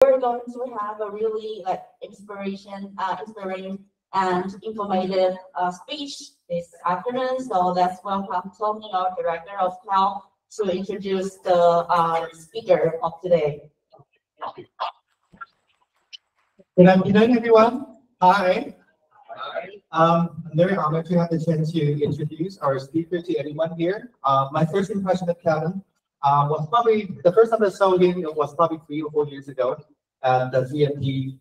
we're going to have a really inspiring and informative speech this afternoon. So let's welcome Tony, our Director of Health, to introduce the speaker of today. Good afternoon, everyone. Hi. I'm very honored to have the chance to introduce our speaker to everyone here. My first impression of Kevin was probably, the first time I saw him, it was probably 3 or 4 years ago at the CMP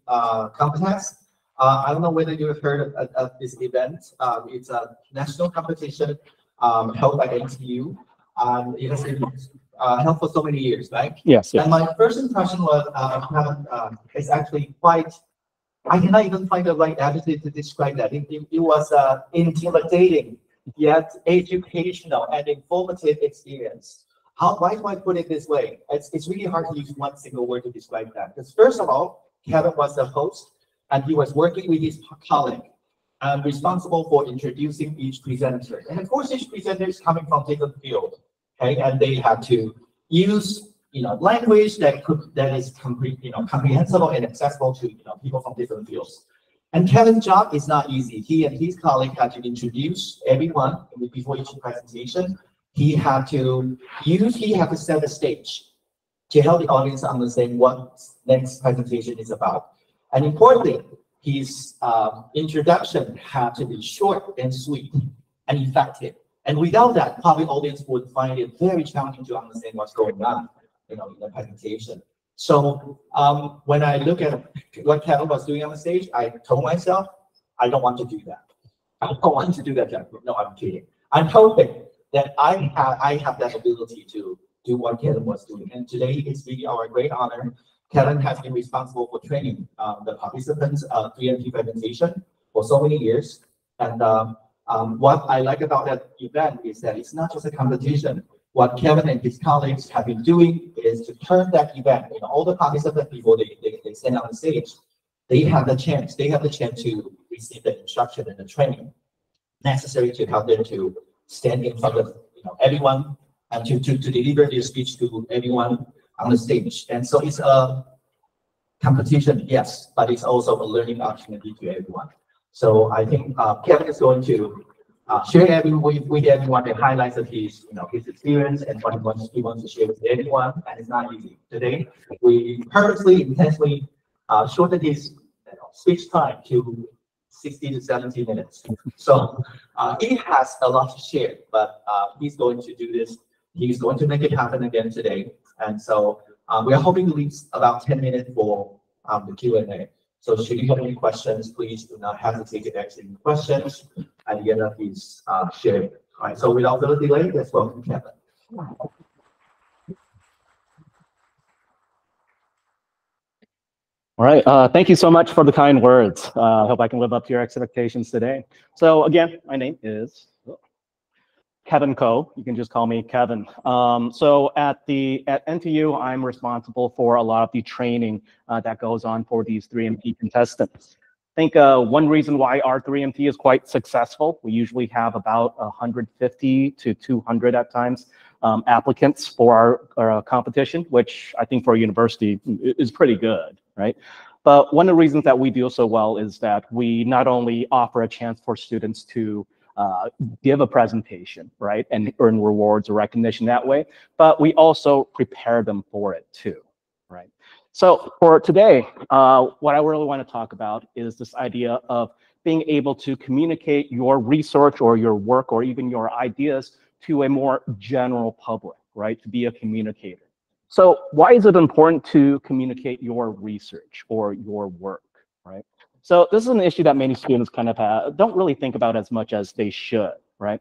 contest. I don't know whether you've heard of this event. It's a national competition held by NTU. It has been held for so many years, right? Yes. And my first impression was it's actually quite, I cannot even find the right adjective to describe that. It was intimidating, yet educational and informative experience. Why do I put it this way? It's really hard to use one single word to describe that. Because first of all, Kevin was the host, and he was working with his colleague and responsible for introducing each presenter. And of course, each presenter is coming from different field, okay? And they have to use language that is comprehensible and accessible to people from different fields. And Kevin's job is not easy. He and his colleague had to introduce everyone before each presentation. He had to set the stage to help the audience understand what next presentation is about. And importantly, his introduction had to be short and sweet and effective. And without that, probably audience would find it very challenging to understand what's going on, in the presentation. So when I look at what Kevin was doing on the stage, I told myself, I don't want to do that. I don't want to do that, Jeff. No, I'm kidding. I'm hoping that I have that ability to do what Kevin was doing. And today it's really our great honor. Kevin has been responsible for training the participants' 3MP presentation for so many years. And what I like about that event is that it's not just a competition. What Kevin and his colleagues have been doing is to turn that event, all the participants before they stand on the stage, they have the chance to receive the instruction and the training necessary to help them to stand in front of everyone and to deliver their speech to everyone on the stage. And so it's a competition, yes, but it's also a learning opportunity to everyone. So I think Kevin is going to share with everyone the highlights of his experience and what he wants to share with everyone. And it's not easy. Today, we purposely, intentionally shortened his speech time to 60 to 70 minutes. So he has a lot to share, but he's going to do this. He's going to make it happen again today. And so we are hoping to leave about 10 minutes for the Q&A. So should you have any questions, please do not hesitate to ask any questions at the end of his sharing. All right, so without further delay, let's welcome Kevin. All right, thank you so much for the kind words. I hope I can live up to your expectations today. So again, my name is Kevin Ko. You can just call me Kevin. So at NTU, I'm responsible for a lot of the training that goes on for these 3MP contestants. I think one reason why our 3MP is quite successful, we usually have about 150 to 200 at times applicants for our competition, which I think for a university is pretty good, right? But one of the reasons that we do so well is that we not only offer a chance for students to give a presentation, right, and earn rewards or recognition that way, but we also prepare them for it too, right? So for today, what I really want to talk about is this idea of being able to communicate your research or your work or even your ideas to a more general public, right, to be a communicator. So why is it important to communicate your research or your work, right? So this is an issue that many students kind of don't really think about as much as they should, right?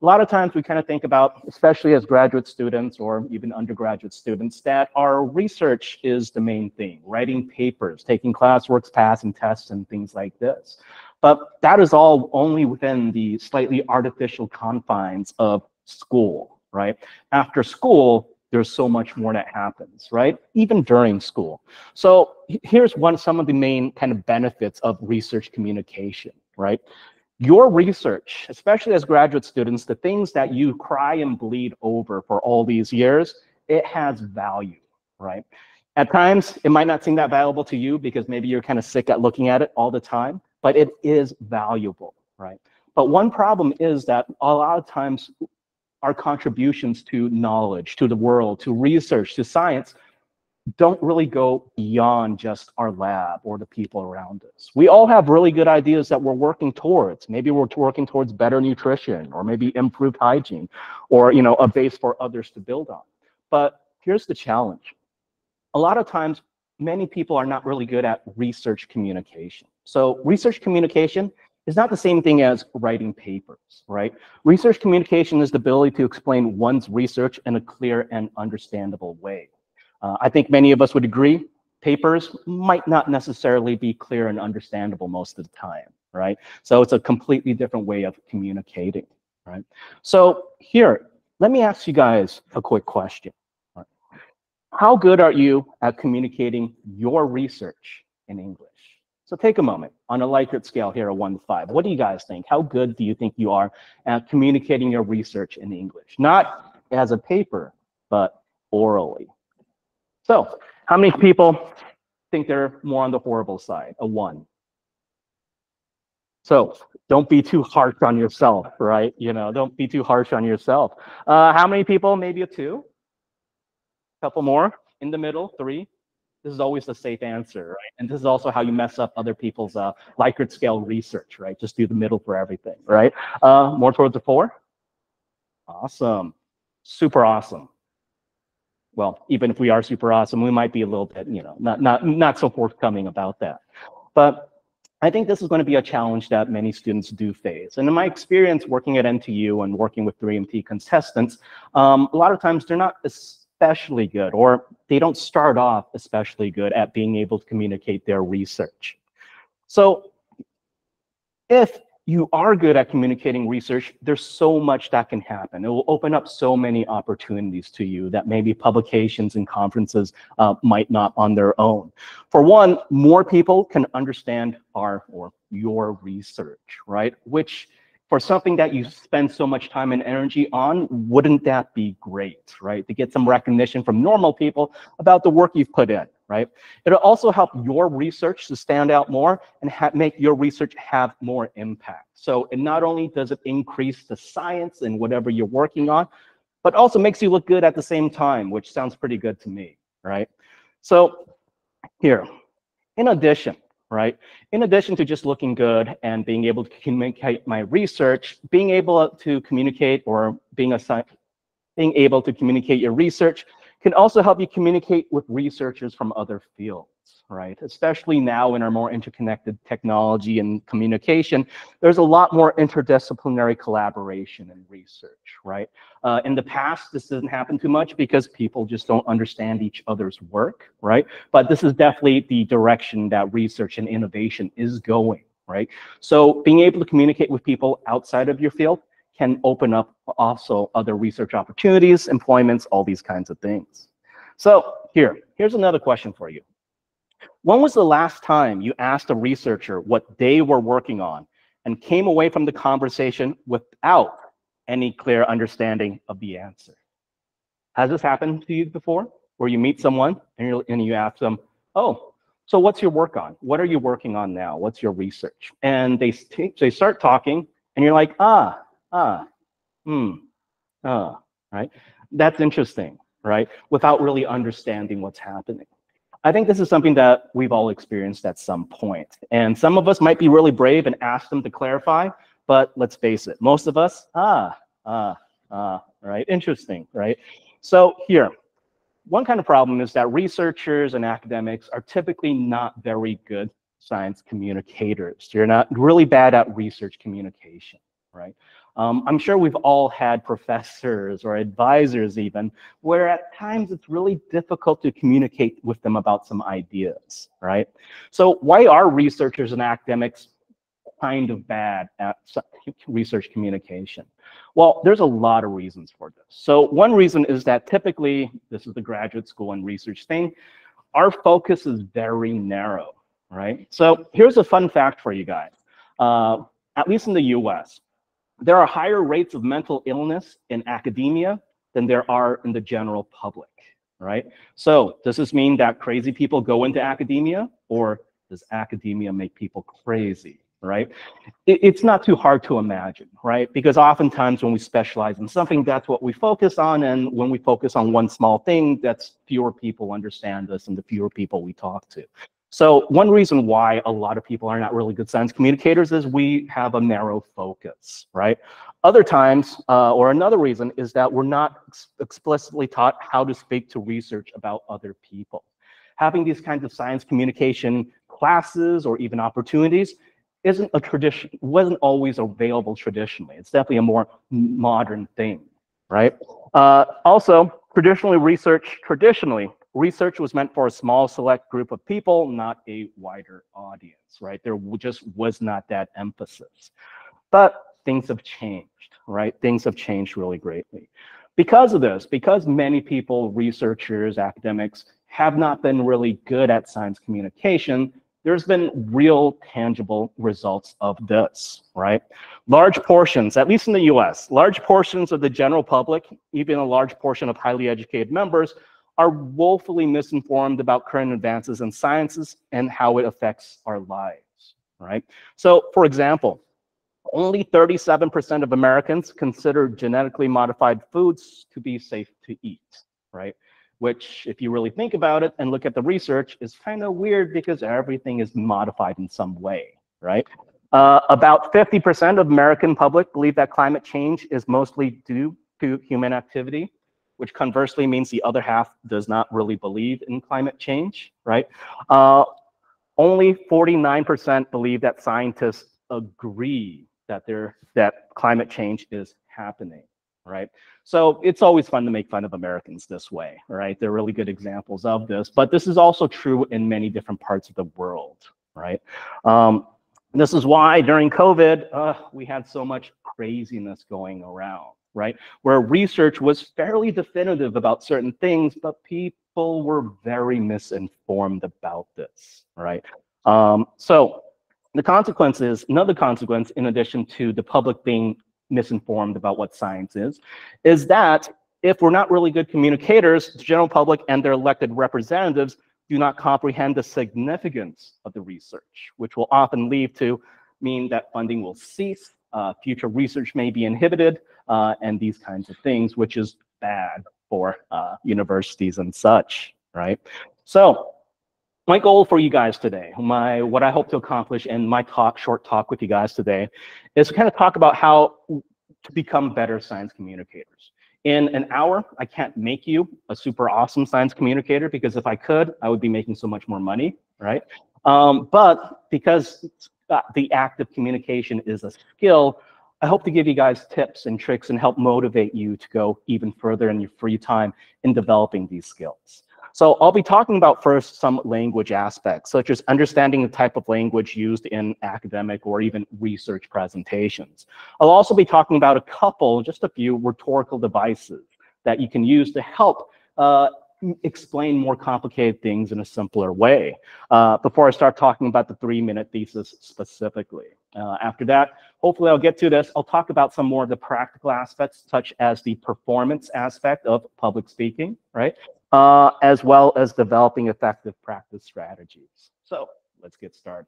A lot of times we kind of think about, especially as graduate students or even undergraduate students, that our research is the main thing, writing papers, taking classwork, passing tests, and things like this. But that is all only within the slightly artificial confines of school, right? After school, there's so much more that happens, right? Even during school. So here's some of the main kind of benefits of research communication, right? Your research, especially as graduate students, the things that you cry and bleed over for all these years, it has value, right? At times, it might not seem that valuable to you because maybe you're kind of sick at looking at it all the time, but it is valuable, right? But one problem is that a lot of times our contributions to knowledge, to the world, to research, to science, don't really go beyond just our lab or the people around us. We all have really good ideas that we're working towards. Maybe we're working towards better nutrition, or maybe improved hygiene, or a base for others to build on. But here's the challenge. A lot of times, many people are not really good at research communication. So research communication is not the same thing as writing papers, right? Research communication is the ability to explain one's research in a clear and understandable way. I think many of us would agree, papers might not necessarily be clear and understandable most of the time, right? So it's a completely different way of communicating, right? So here, let me ask you guys a quick question. Right? How good are you at communicating your research in English? So take a moment on a Likert scale here, a 1 to 5. What do you guys think? How good do you think you are at communicating your research in English? Not as a paper, but orally. So how many people think they're more on the horrible side? A 1. So don't be too harsh on yourself, right? Don't be too harsh on yourself. How many people? Maybe a 2? A couple more in the middle, 3. This is always the safe answer, right? And this is also how you mess up other people's Likert scale research, right? Just do the middle for everything, right? More towards the 4? Awesome. Super awesome. Well, even if we are super awesome, we might be a little bit, not so forthcoming about that. But I think this is going to be a challenge that many students do face. And in my experience working at NTU and working with 3MT contestants, a lot of times they're not especially good, or they don't start off especially good at being able to communicate their research. So if you are good at communicating research, there's so much that can happen. It will open up so many opportunities to you that maybe publications and conferences might not on their own. For one, more people can understand your research, right? Which, for something that you spend so much time and energy on, wouldn't that be great, right? To get some recognition from normal people about the work you've put in, right? It'll also help your research to stand out more and make your research have more impact. So it not only does it increase the science and whatever you're working on, but also makes you look good at the same time, which sounds pretty good to me, right? So here, in addition to just looking good and being able to communicate my research, being able to communicate or being able to communicate your research can also help you communicate with researchers from other fields, right? Especially now in our more interconnected technology and communication, there's a lot more interdisciplinary collaboration and research, right? In the past, this didn't happen too much because people just don't understand each other's work, right? But this is definitely the direction that research and innovation is going, right? So being able to communicate with people outside of your field can open up also other research opportunities, employments, all these kinds of things. So here's another question for you. When was the last time you asked a researcher what they were working on and came away from the conversation without any clear understanding of the answer? Has this happened to you before, where you meet someone and you ask them, oh, so what's your work on? What are you working on now? What's your research? And they start talking and you're like, right? That's interesting, right? Without really understanding what's happening. I think this is something that we've all experienced at some point. And some of us might be really brave and ask them to clarify, but let's face it, most of us, right? Interesting, right? So here, one kind of problem is that researchers and academics are typically not very good science communicators. They're not really bad at research communication, right? I'm sure we've all had professors or advisors even, where at times it's really difficult to communicate with them about some ideas, right? So why are researchers and academics kind of bad at research communication? Well, there's a lot of reasons for this. So one reason is that typically, this is the graduate school and research thing, our focus is very narrow, right? So here's a fun fact for you guys. At least in the US, there are higher rates of mental illness in academia than there are in the general public, right? So does this mean that crazy people go into academia, or does academia make people crazy, right? It's not too hard to imagine, right? Because oftentimes when we specialize in something, that's what we focus on. And when we focus on one small thing, that's fewer people understand us and the fewer people we talk to. So one reason why a lot of people are not really good science communicators is we have a narrow focus, right? Other times, or another reason is that we're not explicitly taught how to speak to research about other people. Having these kinds of science communication classes or even opportunities wasn't always available traditionally. It's definitely a more modern thing, right? Also, research was meant for a small select group of people, not a wider audience, right? There just was not that emphasis. But things have changed, right? Things have changed really greatly. Because of this, because many people, researchers, academics, have not been really good at science communication, there's been real tangible results of this, right? Large portions, at least in the US, large portions of the general public, even a large portion of highly educated members, are woefully misinformed about current advances in sciences and how it affects our lives, right? So, for example, only 37% of Americans consider genetically modified foods to be safe to eat, right? Which, if you really think about it and look at the research, is kind of weird because everything is modified in some way, right? About 50% of American public believe that climate change is mostly due to human activity, which conversely means the other half does not really believe in climate change, right? Only 49% believe that scientists agree that climate change is happening, right? So it's always fun to make fun of Americans this way, right? They're really good examples of this, but this is also true in many different parts of the world, right? This is why during COVID, we had so much craziness going around, right? Where research was fairly definitive about certain things, but people were very misinformed about this, right? So the consequence is, another consequence, in addition to the public being misinformed about what science is that if we're not really good communicators, the general public and their elected representatives do not comprehend the significance of the research, which will often mean that funding will cease, future research may be inhibited, and these kinds of things, which is bad for universities and such, right? So my goal for you guys today, what I hope to accomplish in my short talk with you guys today, is to kind of talk about how to become better science communicators. In an hour, I can't make you a super awesome science communicator, because if I could, I would be making so much more money, right? But because the act of communication is a skill, I hope to give you guys tips and tricks and help motivate you to go even further in your free time in developing these skills. So I'll be talking about first some language aspects, such as understanding the type of language used in academic or even research presentations. I'll also be talking about just a few rhetorical devices that you can use to help explain more complicated things in a simpler way, before I start talking about the 3-minute thesis specifically. After that, hopefully I'll get to this. I'll talk about some more of the practical aspects, such as the performance aspect of public speaking, right? As well as developing effective practice strategies. So let's get started.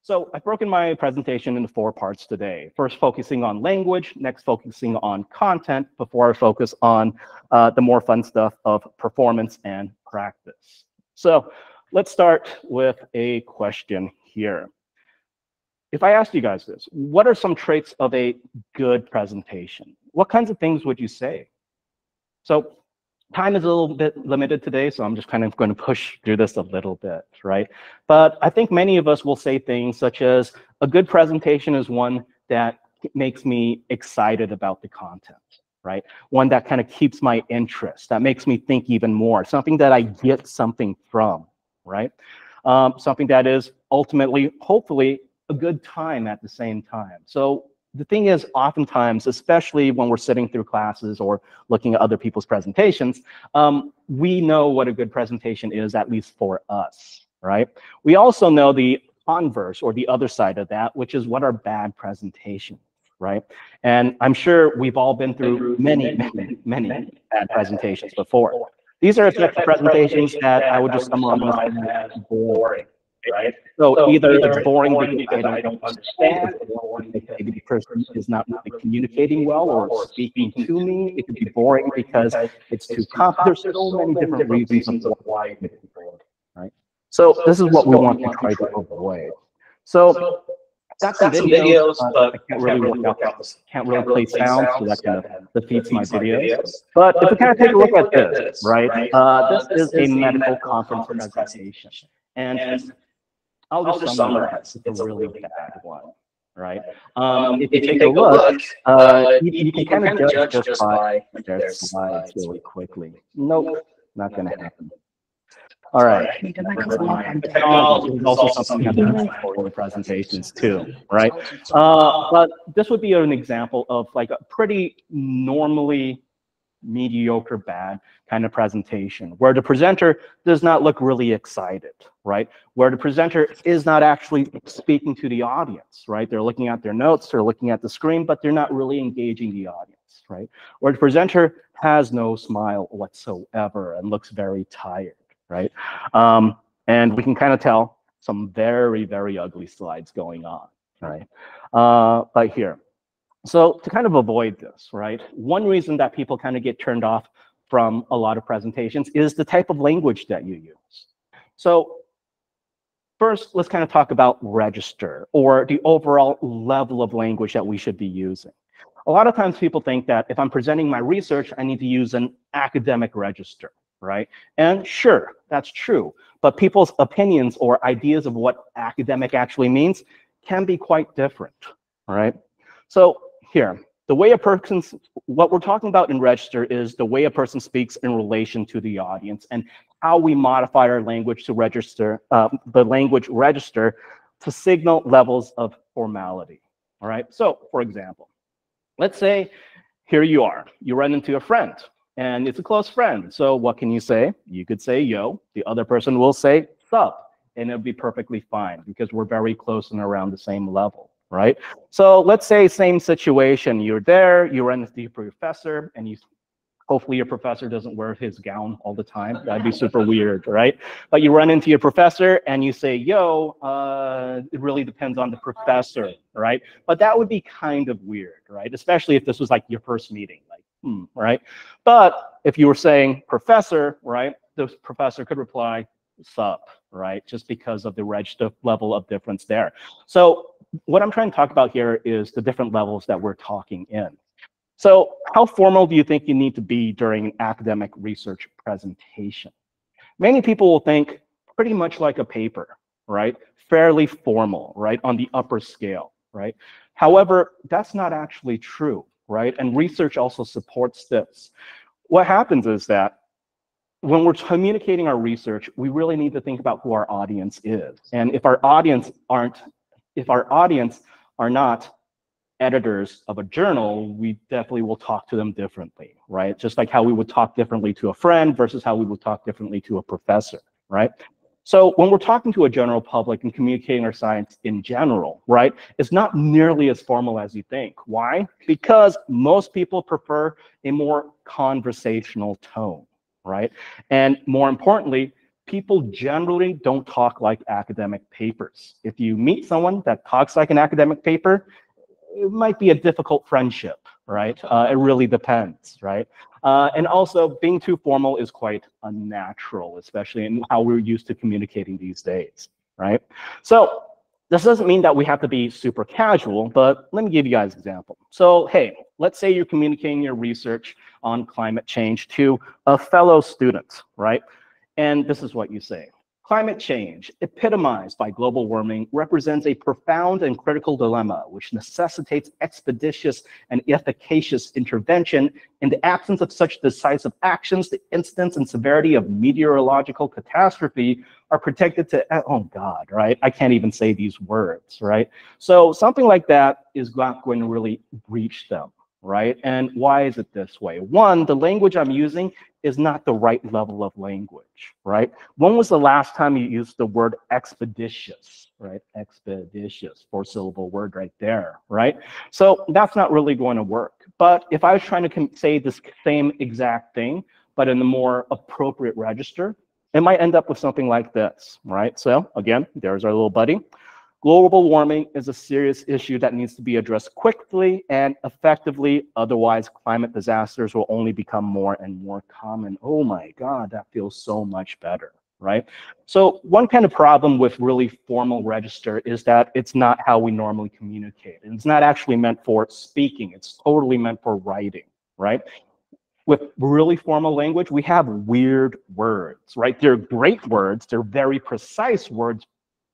So I've broken my presentation into 4 parts today. First, focusing on language, next focusing on content, before I focus on the more fun stuff of performance and practice. So let's start with a question here. If I asked you guys this, what are some traits of a good presentation? What kinds of things would you say? So time is a little bit limited today, so I'm just kind of going to push through this a little bit, right? But I think many of us will say things such as, a good presentation is one that makes me excited about the content, right? One that kind of keeps my interest, that makes me think even more, something that I get something from, right? Something that is ultimately, hopefully, a good time at the same time. So the thing is, oftentimes, especially when we're sitting through classes or looking at other people's presentations, we know what a good presentation is, at least for us, right? We also know the converse, or the other side of that, which is what are bad presentations, right? And I'm sure we've all been through many bad presentations before. These are such presentations that I would just summarize as boring, right? So either it's boring because I don't understand, or maybe the person is not really communicating well or speaking to me. It could be boring because it's too complex. There's so many different reasons of why it could be boring, right? So this is what we want to try to avoid. So got some videos, but I can't really work out, can't really play sound, so that kind of defeats my videos. But if we kind of take a look at this, right? This is a medical conference presentation, and I'll just summarize. It's a really bad one, right? If you take a look, you can kind of judge just by their slides really quickly. Nope, not going to happen. All right. Technology is also something I'm for the presentations too, right? But this would be an example of like a pretty normally mediocre bad kind of presentation where the presenter does not look really excited, right? Where the presenter is not actually speaking to the audience, right? They're looking at their notes, they're looking at the screen, but they're not really engaging the audience, right? Where the presenter has no smile whatsoever and looks very tired, right? And we can kind of tell some very, very ugly slides going on, right? But here. So to kind of avoid this, right? One reason that people kind of get turned off from a lot of presentations is the type of language that you use. So first, let's kind of talk about register or the overall level of language that we should be using. A lot of times people think that if I'm presenting my research, I need to use an academic register, right? And sure, that's true. But people's opinions or ideas of what academic actually means can be quite different, right? So here, the way a person's, what we're talking about in register is the way a person speaks in relation to the audience and how we modify our language to register, the language register to signal levels of formality, all right? So for example, let's say here you are, you run into a friend and it's a close friend. So what can you say? You could say yo, the other person will say sup, and it'll be perfectly fine because we're very close and around the same level, right? So let's say same situation, you're there, you run into your professor, and you hopefully your professor doesn't wear his gown all the time. That'd be super weird, right? But you run into your professor and you say, yo, it really depends on the professor, right? But that would be kind of weird, right? Especially if this was like your first meeting, like, right? But if you were saying professor, right, the professor could reply, sup, right? Just because of the register level of difference there. So what I'm trying to talk about here is the different levels that we're talking in. So how formal do you think you need to be during an academic research presentation? Many people will think pretty much like a paper, right? Fairly formal, right? On the upper scale, right? However, that's not actually true, right? And research also supports this. What happens is that when we're communicating our research, we really need to think about who our audience is. And if our audience are not editors of a journal, we definitely will talk to them differently, right? Just like how we would talk differently to a friend versus how we would talk differently to a professor, right? So when we're talking to a general public and communicating our science in general, right, it's not nearly as formal as you think. Why? Because most people prefer a more conversational tone, right? And more importantly, people generally don't talk like academic papers. If you meet someone that talks like an academic paper, it might be a difficult friendship, right? It really depends, right? And also being too formal is quite unnatural, especially in how we're used to communicating these days, right? So this doesn't mean that we have to be super casual, but let me give you guys an example. So, hey, let's say you're communicating your research on climate change to a fellow student, right? And this is what you say. Climate change, epitomized by global warming, represents a profound and critical dilemma which necessitates expeditious and efficacious intervention. In the absence of such decisive actions, the incidence and severity of meteorological catastrophe are predicted to, oh God, right? I can't even say these words, right? So something like that is not going to really reach them, right? And why is it this way? One, the language I'm using is not the right level of language, right? When was the last time you used the word expeditious, right? Expeditious, 4-syllable word right there, right? So that's not really going to work. But if I was trying to say this same exact thing, but in a more appropriate register, it might end up with something like this, right? So again, there's our little buddy. Global warming is a serious issue that needs to be addressed quickly and effectively. Otherwise, climate disasters will only become more and more common. Oh my God, that feels so much better, right? So one kind of problem with really formal register is that it's not how we normally communicate. And it's not actually meant for speaking. It's totally meant for writing, right? With really formal language, we have weird words, right? They're great words. They're very precise words,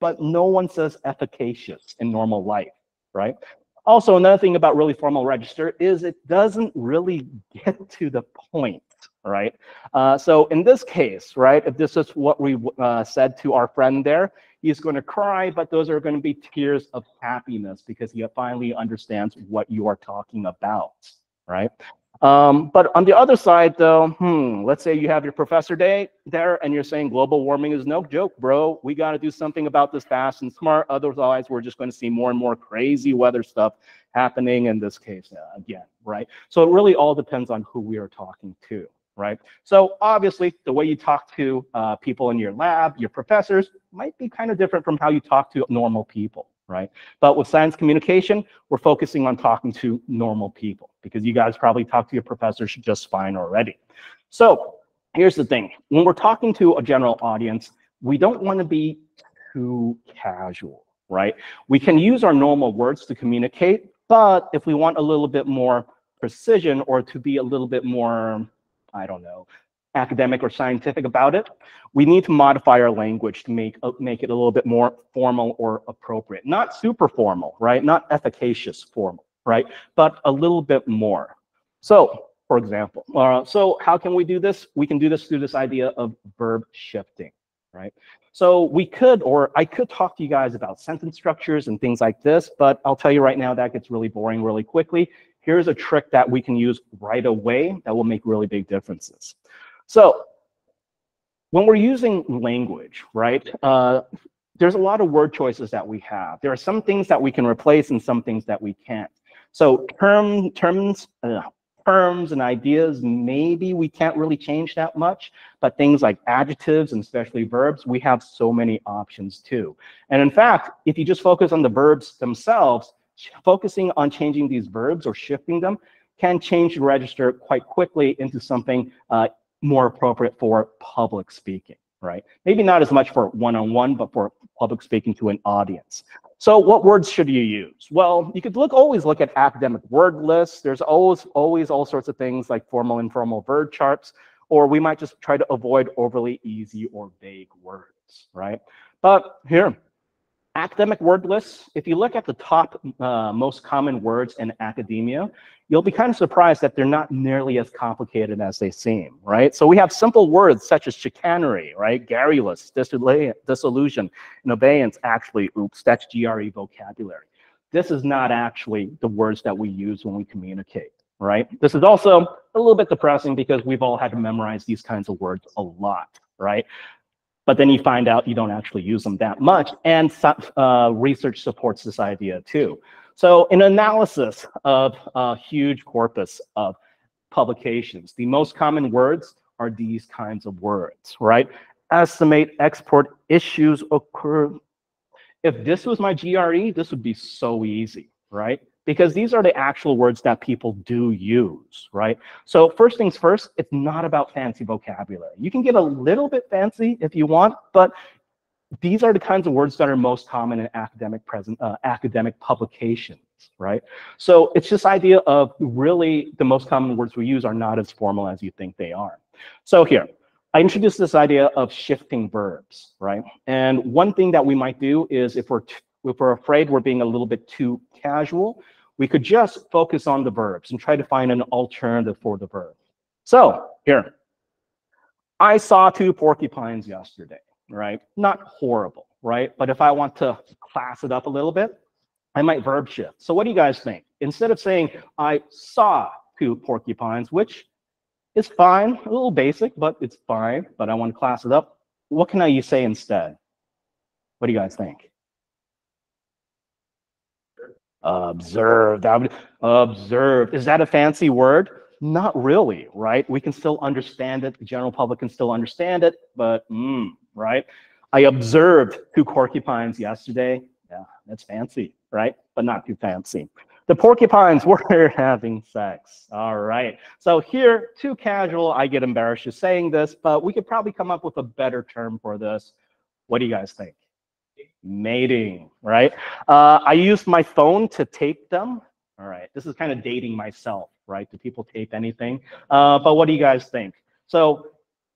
but no one says efficacious in normal life, right? Also, another thing about really formal register is it doesn't really get to the point, right? So in this case, right, if this is what we said to our friend there, he's going to cry, but those are going to be tears of happiness because he finally understands what you are talking about, right? But on the other side, though, let's say you have your professor day there and you're saying global warming is no joke, bro. We got to do something about this fast and smart. Otherwise, we're just going to see more and more crazy weather stuff happening in this case again, right? So it really all depends on who we are talking to, right? So obviously, the way you talk to people in your lab, your professors, might be kind of different from how you talk to normal people, right? But with science communication, we're focusing on talking to normal people because you guys probably talk to your professors just fine already. So here's the thing. When we're talking to a general audience, we don't want to be too casual, right? We can use our normal words to communicate, but if we want a little bit more precision or to be a little bit more, I don't know, academic or scientific about it, we need to modify our language to make it a little bit more formal or appropriate. Not super formal, right? Not efficacious formal, right? But a little bit more. So, for example, so how can we do this? We can do this through this idea of verb shifting, right? So we could, or I could talk to you guys about sentence structures and things like this, but I'll tell you right now that gets really boring really quickly. Here's a trick that we can use right away that will make really big differences. So when we're using language, right, there's a lot of word choices that we have. There are some things that we can replace and some things that we can't. So terms and ideas, maybe we can't really change that much, but things like adjectives and especially verbs, we have so many options too. And in fact, if you just focus on the verbs themselves, focusing on changing these verbs or shifting them can change the register quite quickly into something more appropriate for public speaking, right? Maybe not as much for one-on-one, but for public speaking to an audience. So what words should you use? Well, you could always look at academic word lists. There's always all sorts of things like formal, informal verb charts, or we might just try to avoid overly easy or vague words, right? But here, academic word lists, if you look at the top most common words in academia, you'll be kind of surprised that they're not nearly as complicated as they seem, right? So we have simple words such as chicanery, right? Garrulous, disillusion, and abeyance. Actually, oops, that's GRE vocabulary. This is not actually the words that we use when we communicate, right? This is also a little bit depressing because we've all had to memorize these kinds of words a lot, right? But then you find out you don't actually use them that much, and research supports this idea too. So in analysis of a huge corpus of publications, the most common words are these kinds of words, right? Estimate, export, issues occur. If this was my GRE, this would be so easy, right? Because these are the actual words that people do use, right? So first things first, it's not about fancy vocabulary. You can get a little bit fancy if you want, but these are the kinds of words that are most common in academic publications, right? So it's this idea of really the most common words we use are not as formal as you think they are. So here, I introduced this idea of shifting verbs, right? And one thing that we might do is if we're afraid we're being a little bit too casual, we could just focus on the verbs and try to find an alternative for the verb. So here, I saw 2 porcupines yesterday, right? Not horrible, right? But if I want to class it up a little bit, I might verb shift. So what do you guys think? Instead of saying, I saw 2 porcupines, which is fine, a little basic, but it's fine, but I want to class it up, what can I say instead? What do you guys think? Observed. Observed. Is that a fancy word? Not really, right? We can still understand it. The general public can still understand it, but right? I observed 2 porcupines yesterday. Yeah, that's fancy, right? But not too fancy. The porcupines were having sex. All right. So here, too casual, I get embarrassed just saying this, but we could probably come up with a better term for this. What do you guys think? Mating, right? I used my phone to tape them. All right. This is kind of dating myself, right? Do people tape anything? But what do you guys think? So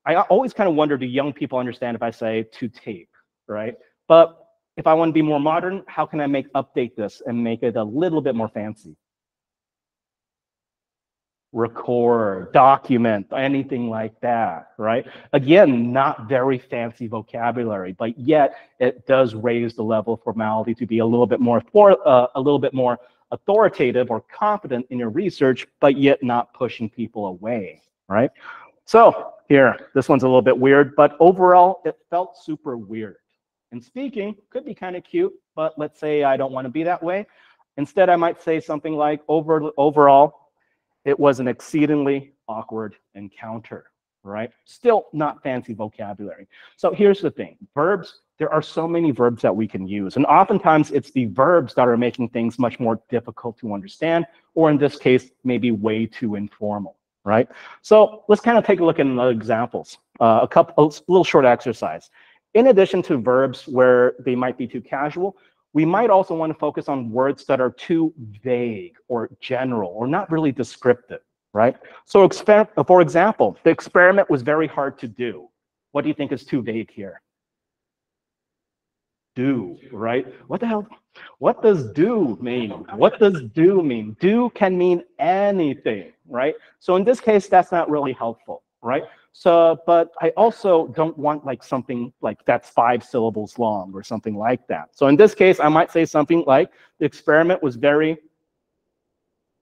I always kind of wonder, do young people understand if I say to tape, right? But if I want to be more modern, how can I update this and make it a little bit more fancy? Record, document, anything like that, right? Again, not very fancy vocabulary, but yet it does raise the level of formality to be a little bit more authoritative or confident in your research, but yet not pushing people away, right? So here, this one's a little bit weird, but overall, it felt super weird. And speaking could be kind of cute, but let's say I don't want to be that way. Instead, I might say something like, overall, it was an exceedingly awkward encounter, right? Still not fancy vocabulary. So here's the thing, verbs, there are so many verbs that we can use. And oftentimes it's the verbs that are making things much more difficult to understand, or in this case, maybe way too informal, right? So let's kind of take a look at another examples, a little short exercise. In addition to verbs where they might be too casual, we might also want to focus on words that are too vague or general or not really descriptive, right? So for example, the experiment was very hard to do. What do you think is too vague here? Do, right? What the hell? What does do mean? What does do mean? Do can mean anything, right? So in this case, that's not really helpful, right? So, but I also don't want like something like that's 5 syllables long or something like that. So in this case, I might say something like the experiment was very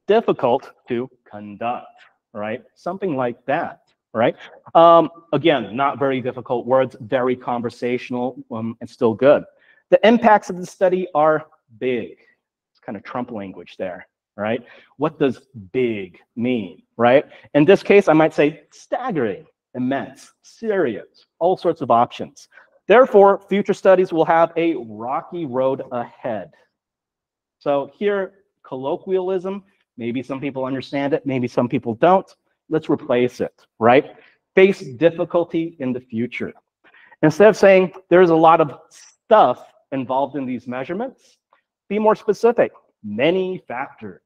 difficult to conduct, right? Something like that, right? Again, not very difficult words, very conversational, and still good. The impacts of the study are big. It's kind of Trump language there, right? What does big mean, right? In this case, I might say staggering, immense, serious, all sorts of options. Therefore, future studies will have a rocky road ahead. So here, colloquialism, maybe some people understand it, maybe some people don't. Let's replace it, right? Face difficulty in the future. Instead of saying there's a lot of stuff involved in these measurements, be more specific, many factors,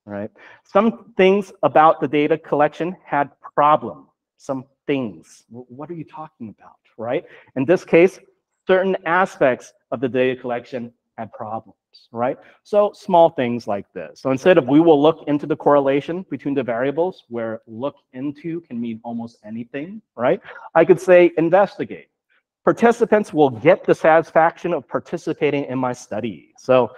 right? Some things about the data collection had problems, some things. What are you talking about, right? In this case, certain aspects of the data collection had problems, right? So small things like this. So instead of we will look into the correlation between the variables, where look into can mean almost anything, right? I could say investigate. Participants will get the satisfaction of participating in my study. So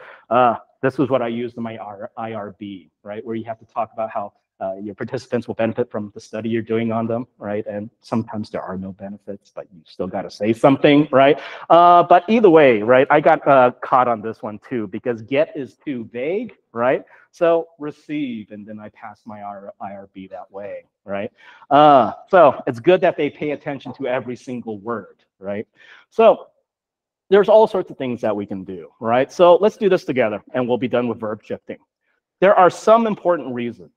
this was what I used in my IRB, right? Where you have to talk about how your participants will benefit from the study you're doing on them, right? And sometimes there are no benefits, but you still got to say something, right? But either way, right? I got caught on this one too, because get is too vague, right? So receive, and then I pass my IRB that way, right? So it's good that they pay attention to every single word, right? So there's all sorts of things that we can do, right? So let's do this together, and we'll be done with verb shifting. There are some important reasons.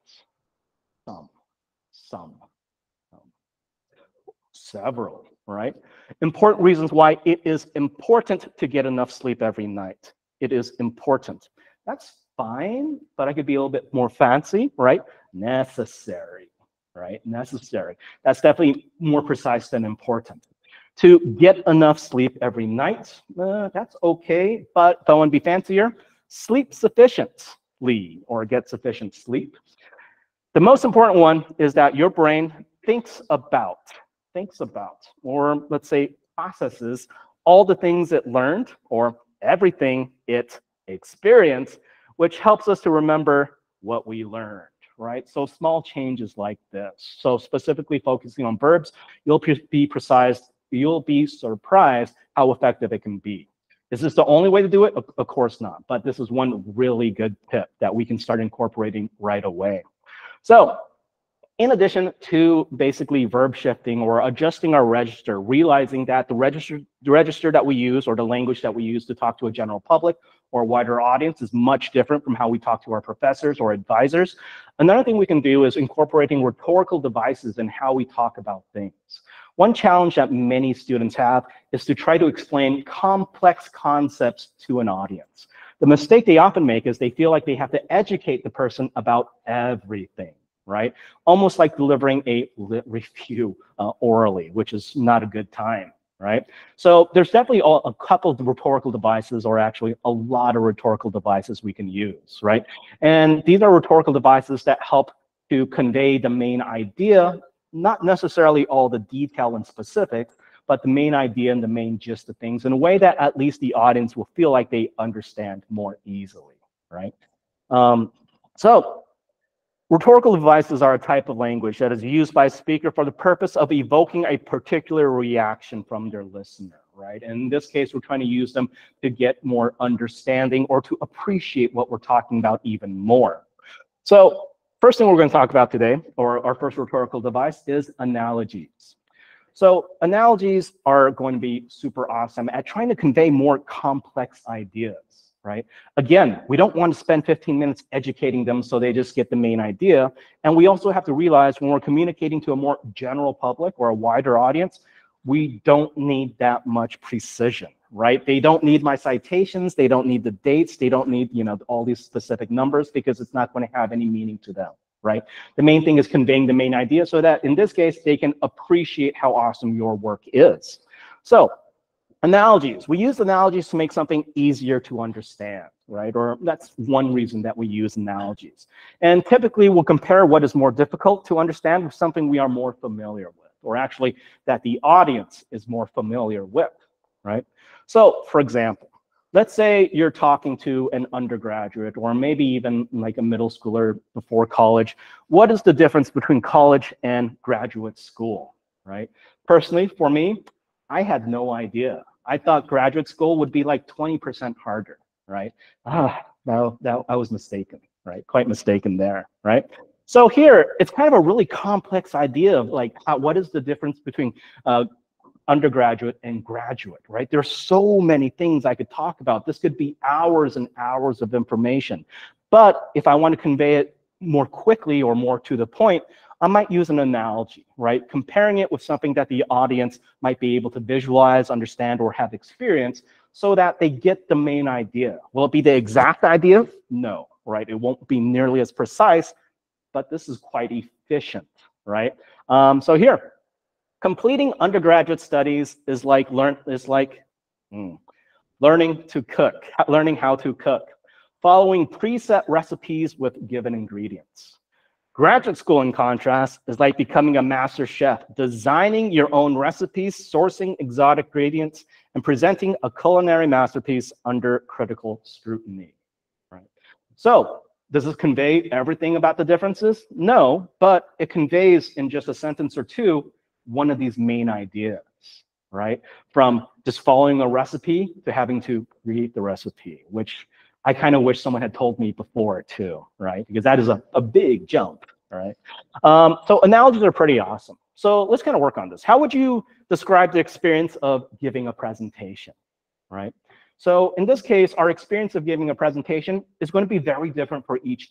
Several, right? Important reasons why it is important to get enough sleep every night. It is important. That's fine, but I could be a little bit more fancy, right? Necessary, right? Necessary. That's definitely more precise than important. To get enough sleep every night, that's okay, but if I want to be fancier, sleep sufficiently or get sufficient sleep. The most important one is that your brain thinks about, or let's say processes all the things it learned or everything it experienced, which helps us to remember what we learned, right? So small changes like this. So specifically focusing on verbs, you'll be surprised how effective it can be. Is this the only way to do it? Of course not, but this is one really good tip that we can start incorporating right away. So in addition to basically verb shifting or adjusting our register, realizing that the register that we use or the language that we use to talk to a general public or a wider audience is much different from how we talk to our professors or advisors. Another thing we can do is incorporating rhetorical devices in how we talk about things. One challenge that many students have is to try to explain complex concepts to an audience. The mistake they often make is they feel like they have to educate the person about everything, right? Almost like delivering a lit review orally, which is not a good time, right? So there's definitely a couple of rhetorical devices, or actually a lot of rhetorical devices we can use, right? And these are rhetorical devices that help to convey the main idea, not necessarily all the detail and specifics, but the main idea and the main gist of things in a way that at least the audience will feel like they understand more easily, right? So rhetorical devices are a type of language that is used by a speaker for the purpose of evoking a particular reaction from their listener, right? And in this case, we're trying to use them to get more understanding or to appreciate what we're talking about even more. So first thing we're going to talk about today, or our first rhetorical device, is analogies. So analogies are going to be super awesome at trying to convey more complex ideas, right? Again, we don't want to spend 15 minutes educating them so they just get the main idea. And we also have to realize when we're communicating to a more general public or a wider audience, we don't need that much precision, right? They don't need my citations. They don't need the dates. They don't need, all these specific numbers, because it's not going to have any meaning to them, right? The main thing is conveying the main idea so that in this case, they can appreciate how awesome your work is. So analogies, we use analogies to make something easier to understand, right? Or that's one reason that we use analogies. And typically we'll compare what is more difficult to understand with something we are more familiar with, or actually that the audience is more familiar with, right? So for example, let's say you're talking to an undergraduate or maybe even like a middle schooler before college. What is the difference between college and graduate school, right? Personally, for me, I had no idea. I thought graduate school would be like 20% harder, right? No, I was mistaken, right? Quite mistaken there, right? So here, it's kind of a really complex idea of like, what is the difference between undergraduate and graduate, right? There's so many things I could talk about. This could be hours and hours of information. But if I want to convey it more quickly or more to the point, I might use an analogy, right? Comparing it with something that the audience might be able to visualize, understand, or have experience so that they get the main idea. Will it be the exact idea? No, right? It won't be nearly as precise, but this is quite efficient, right? So here, completing undergraduate studies is like learning to cook, learning how to cook, following preset recipes with given ingredients. Graduate school, in contrast, is like becoming a master chef, designing your own recipes, sourcing exotic ingredients, and presenting a culinary masterpiece under critical scrutiny, right? So does this convey everything about the differences? No, but it conveys in just a sentence or two one of these main ideas, right? From just following a recipe to having to read the recipe, which I kind of wish someone had told me before too, right? Because that is a big jump, right? So analogies are pretty awesome. So let's kind of work on this. How would you describe the experience of giving a presentation, right? So in this case, our experience of giving a presentation is going to be very different for each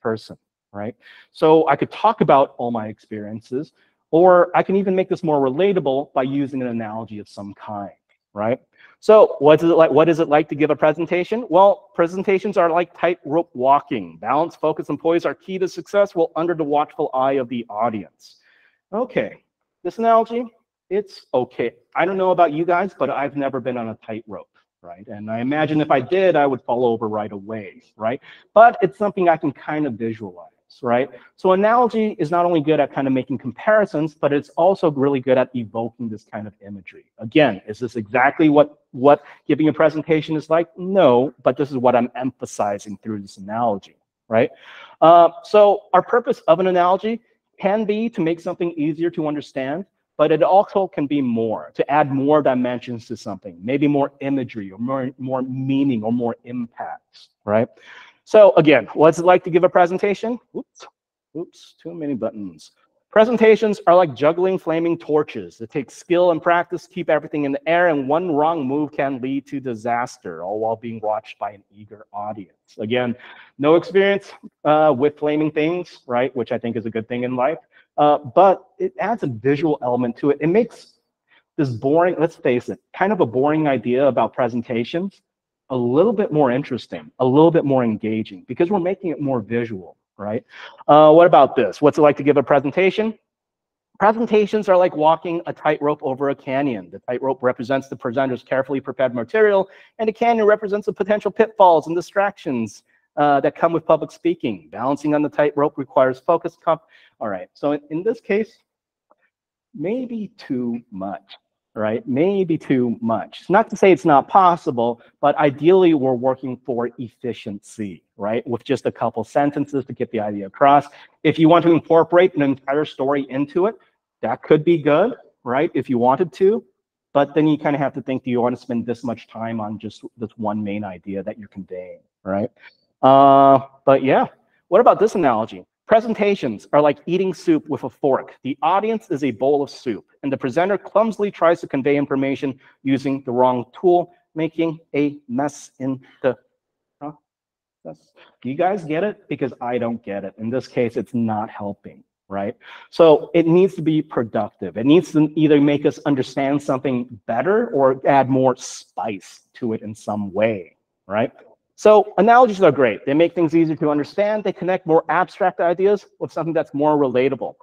person, right? So I could talk about all my experiences, or I can even make this more relatable by using an analogy of some kind, right? So what is it like to give a presentation? Well, presentations are like tightrope walking. Balance, focus, and poise are key to success while under the watchful eye of the audience. Okay, this analogy, it's okay. I don't know about you guys, but I've never been on a tightrope, right? And I imagine if I did, I would fall over right away, right? But it's something I can kind of visualize, right? So analogy is not only good at kind of making comparisons, but it's also really good at evoking this kind of imagery. Again, is this exactly what giving a presentation is like? No, but this is what I'm emphasizing through this analogy, right? So our purpose of an analogy can be to make something easier to understand, but it also can be more, to add more dimensions to something, maybe more imagery or more meaning or more impacts, right? So again, what's it like to give a presentation? Oops, too many buttons. Presentations are like juggling flaming torches. It takes skill and practice to keep everything in the air, and one wrong move can lead to disaster, all while being watched by an eager audience. Again, no experience with flaming things, right, which I think is a good thing in life, but it adds a visual element to it. It makes this boring, let's face it, kind of a boring idea about presentations a little bit more interesting, a little bit more engaging, because we're making it more visual. Right? What about this? What's it like to give a presentation? Presentations are like walking a tightrope over a canyon. The tightrope represents the presenter's carefully prepared material, and the canyon represents the potential pitfalls and distractions that come with public speaking. Balancing on the tightrope requires focus. All right, so in this case, maybe too much. Right? Maybe too much. It's not to say it's not possible, but ideally we're working for efficiency, right? With just a couple sentences to get the idea across. If you want to incorporate an entire story into it, that could be good, right? If you wanted to, but then you kind of have to think, do you want to spend this much time on just this one main idea that you're conveying, right? But yeah, what about this analogy? Presentations are like eating soup with a fork. The audience is a bowl of soup, and the presenter clumsily tries to convey information using the wrong tool, making a mess in the process. Do you guys get it? Because I don't get it. In this case, it's not helping, right? So it needs to be productive. It needs to either make us understand something better or add more spice to it in some way, right? So analogies are great. They make things easier to understand. They connect more abstract ideas with something that's more relatable.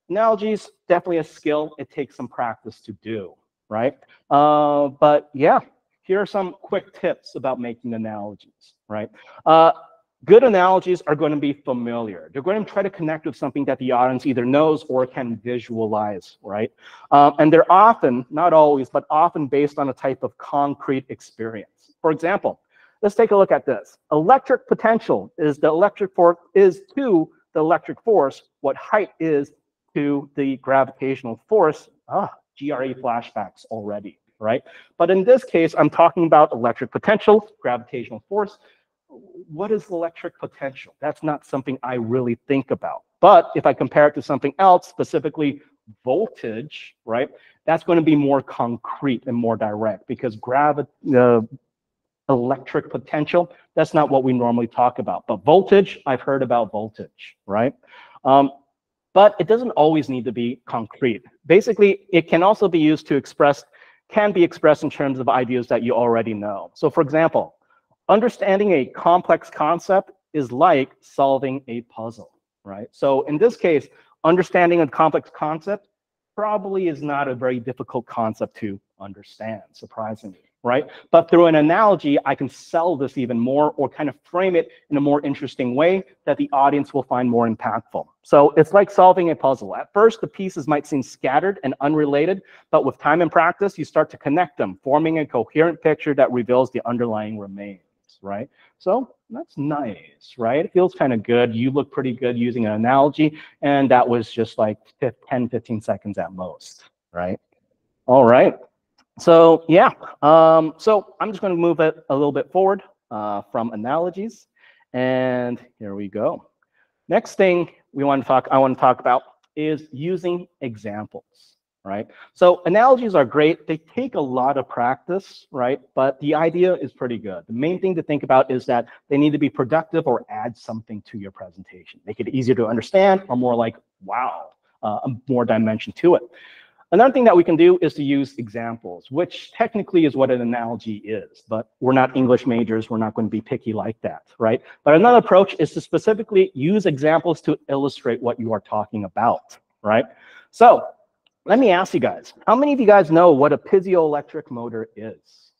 Analogies, definitely a skill. It takes some practice to do, right? But yeah, here are some quick tips about making analogies, right? Good analogies are going to be familiar. They're going to try to connect with something that the audience either knows or can visualize, right? And they're often, not always, but often based on a type of concrete experience. For example, let's take a look at this. Electric potential is the electric force to the electric force what height is to the gravitational force. GRE flashbacks already, right? But in this case, I'm talking about electric potential, gravitational force. What is electric potential? That's not something I really think about. But if I compare it to something else, specifically voltage, right? That's going to be more concrete and more direct because electric potential, that's not what we normally talk about. But voltage, I've heard about voltage, right? But it doesn't always need to be concrete. Basically, it can also be used to can be expressed in terms of ideas that you already know. So for example, understanding a complex concept is like solving a puzzle, right? So in this case, understanding a complex concept probably is not a very difficult concept to understand, surprisingly, right? But through an analogy, I can sell this even more or kind of frame it in a more interesting way that the audience will find more impactful. So it's like solving a puzzle. At first, the pieces might seem scattered and unrelated, but with time and practice, you start to connect them, forming a coherent picture that reveals the underlying remains, right? So that's nice, right? It feels kind of good. You look pretty good using an analogy, and that was just like 10, 15 seconds at most, right? All right. So yeah, so I'm just going to move it a little bit forward from analogies, and here we go. Next thing I want to talk about is using examples, right? So analogies are great. They take a lot of practice, right? But the idea is pretty good. The main thing to think about is that they need to be productive or add something to your presentation. Make it easier to understand or more like, wow, more dimension to it. Another thing that we can do is to use examples, which technically is what an analogy is, but we're not English majors. We're not going to be picky like that, right? But another approach is to specifically use examples to illustrate what you are talking about, right? So let me ask you guys, how many of you guys know what a piezoelectric motor is?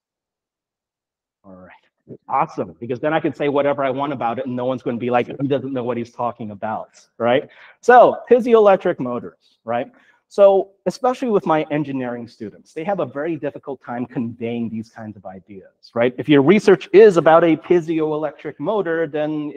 All right, awesome, because then I can say whatever I want about it and no one's going to be like, he doesn't know what he's talking about, right? So piezoelectric motors, right? So especially with my engineering students, they have a very difficult time conveying these kinds of ideas, right? If your research is about a piezoelectric motor, then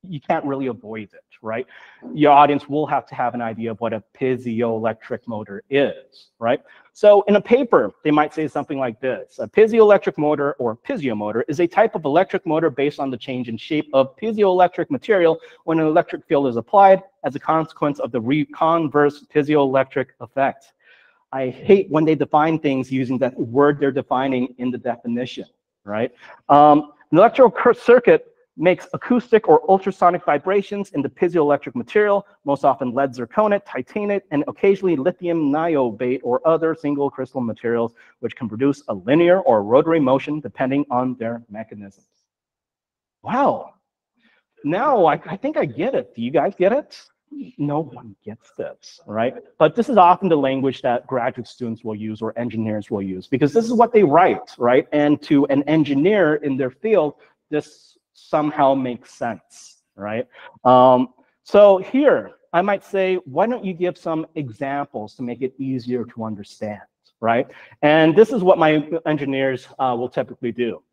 you can't really avoid it, right? Your audience will have to have an idea of what a piezoelectric motor is, right? So in a paper, they might say something like this. A piezoelectric motor, or piezomotor, is a type of electric motor based on the change in shape of piezoelectric material when an electric field is applied as a consequence of the converse piezoelectric effect. I hate when they define things using that word they're defining in the definition, right? An electrical circuit makes acoustic or ultrasonic vibrations in the piezoelectric material, most often lead zirconate, titanate, and occasionally lithium niobate or other single crystal materials, which can produce a linear or rotary motion depending on their mechanisms. Wow. Now I think I get it. Do you guys get it? No one gets this, right? But this is often the language that graduate students will use or engineers will use, because this is what they write, right? And to an engineer in their field, this somehow makes sense, right? So here, I might say, why don't you give some examples to make it easier to understand, right? And this is what my engineers will typically do.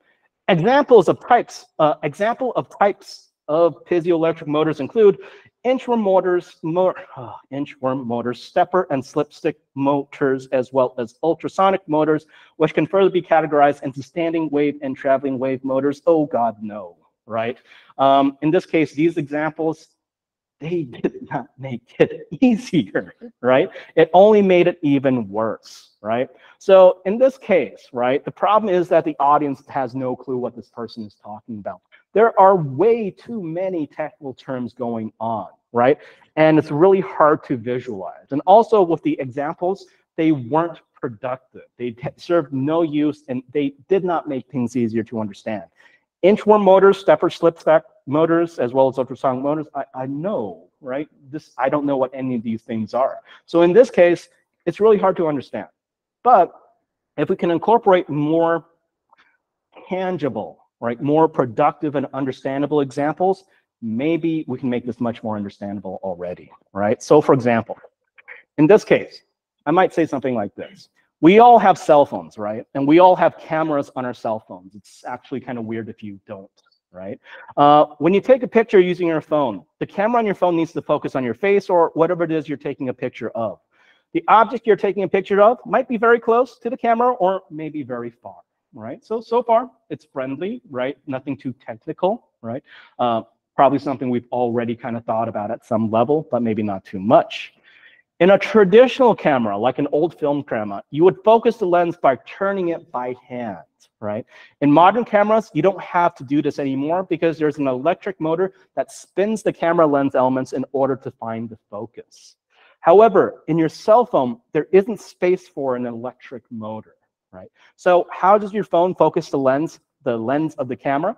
Examples of types of piezoelectric motors include inchworm motors, stepper and slipstick motors, as well as ultrasonic motors, which can further be categorized into standing wave and traveling wave motors. Oh God, no, right? In this case, these examples, they did not make it easier, right? It only made it even worse, right? So in this case, right, the problem is that the audience has no clue what this person is talking about. There are way too many technical terms going on, right? And it's really hard to visualize. And also with the examples, they weren't productive. They served no use, and they did not make things easier to understand. Inchworm motors, stepper, slipstick motors, as well as ultrasonic motors, I know, right? I don't know what any of these things are. So in this case, it's really hard to understand. But if we can incorporate more tangible, right, more productive and understandable examples, maybe we can make this much more understandable already, right? So for example, in this case, I might say something like this. We all have cell phones, right? And we all have cameras on our cell phones. It's actually kind of weird if you don't, right? When you take a picture using your phone, the camera on your phone needs to focus on your face or whatever it is you're taking a picture of. The object you're taking a picture of might be very close to the camera or maybe very far, right? So far, it's friendly, right? Nothing too technical, right? Probably something we've already kind of thought about at some level, but maybe not too much. In a traditional camera, like an old film camera, you would focus the lens by turning it by hand, right? In modern cameras, you don't have to do this anymore because there's an electric motor that spins the camera lens elements in order to find the focus. However, in your cell phone, there isn't space for an electric motor, right? So how does your phone focus the lens of the camera?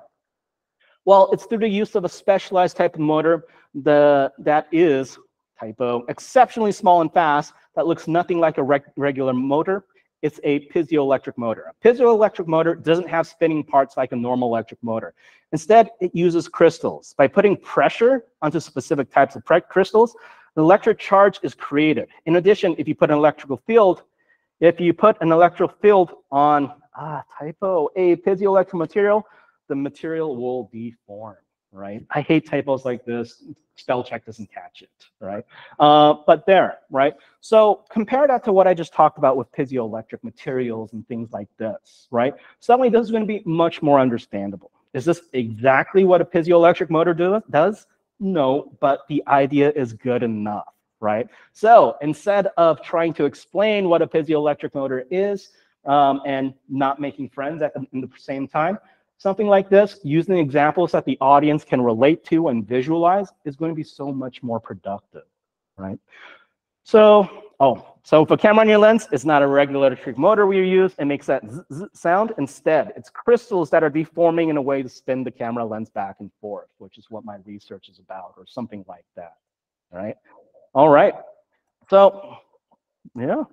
Well, it's through the use of a specialized type of motor that is, typo, exceptionally small and fast, that looks nothing like a regular motor. It's a piezoelectric motor. A piezoelectric motor doesn't have spinning parts like a normal electric motor. Instead, it uses crystals. By putting pressure onto specific types of crystals, an electric charge is created. In addition, if you put an electrical field on, typo, a piezoelectric material, the material will deform, right? I hate typos like this. Spell check doesn't catch it, right? But there, right? So compare that to what I just talked about with piezoelectric materials and things like this, right? Suddenly this is going to be much more understandable. Is this exactly what a piezoelectric motor does? No, but the idea is good enough, right? So instead of trying to explain what a piezoelectric motor is and not making friends at the same time, something like this, using examples that the audience can relate to and visualize, is going to be so much more productive, right? So if a camera on your lens is not a regular electric motor we use, it makes that zzz, zzz sound. Instead, it's crystals that are deforming in a way to spin the camera lens back and forth, which is what my research is about, or something like that, right? All right, so yeah.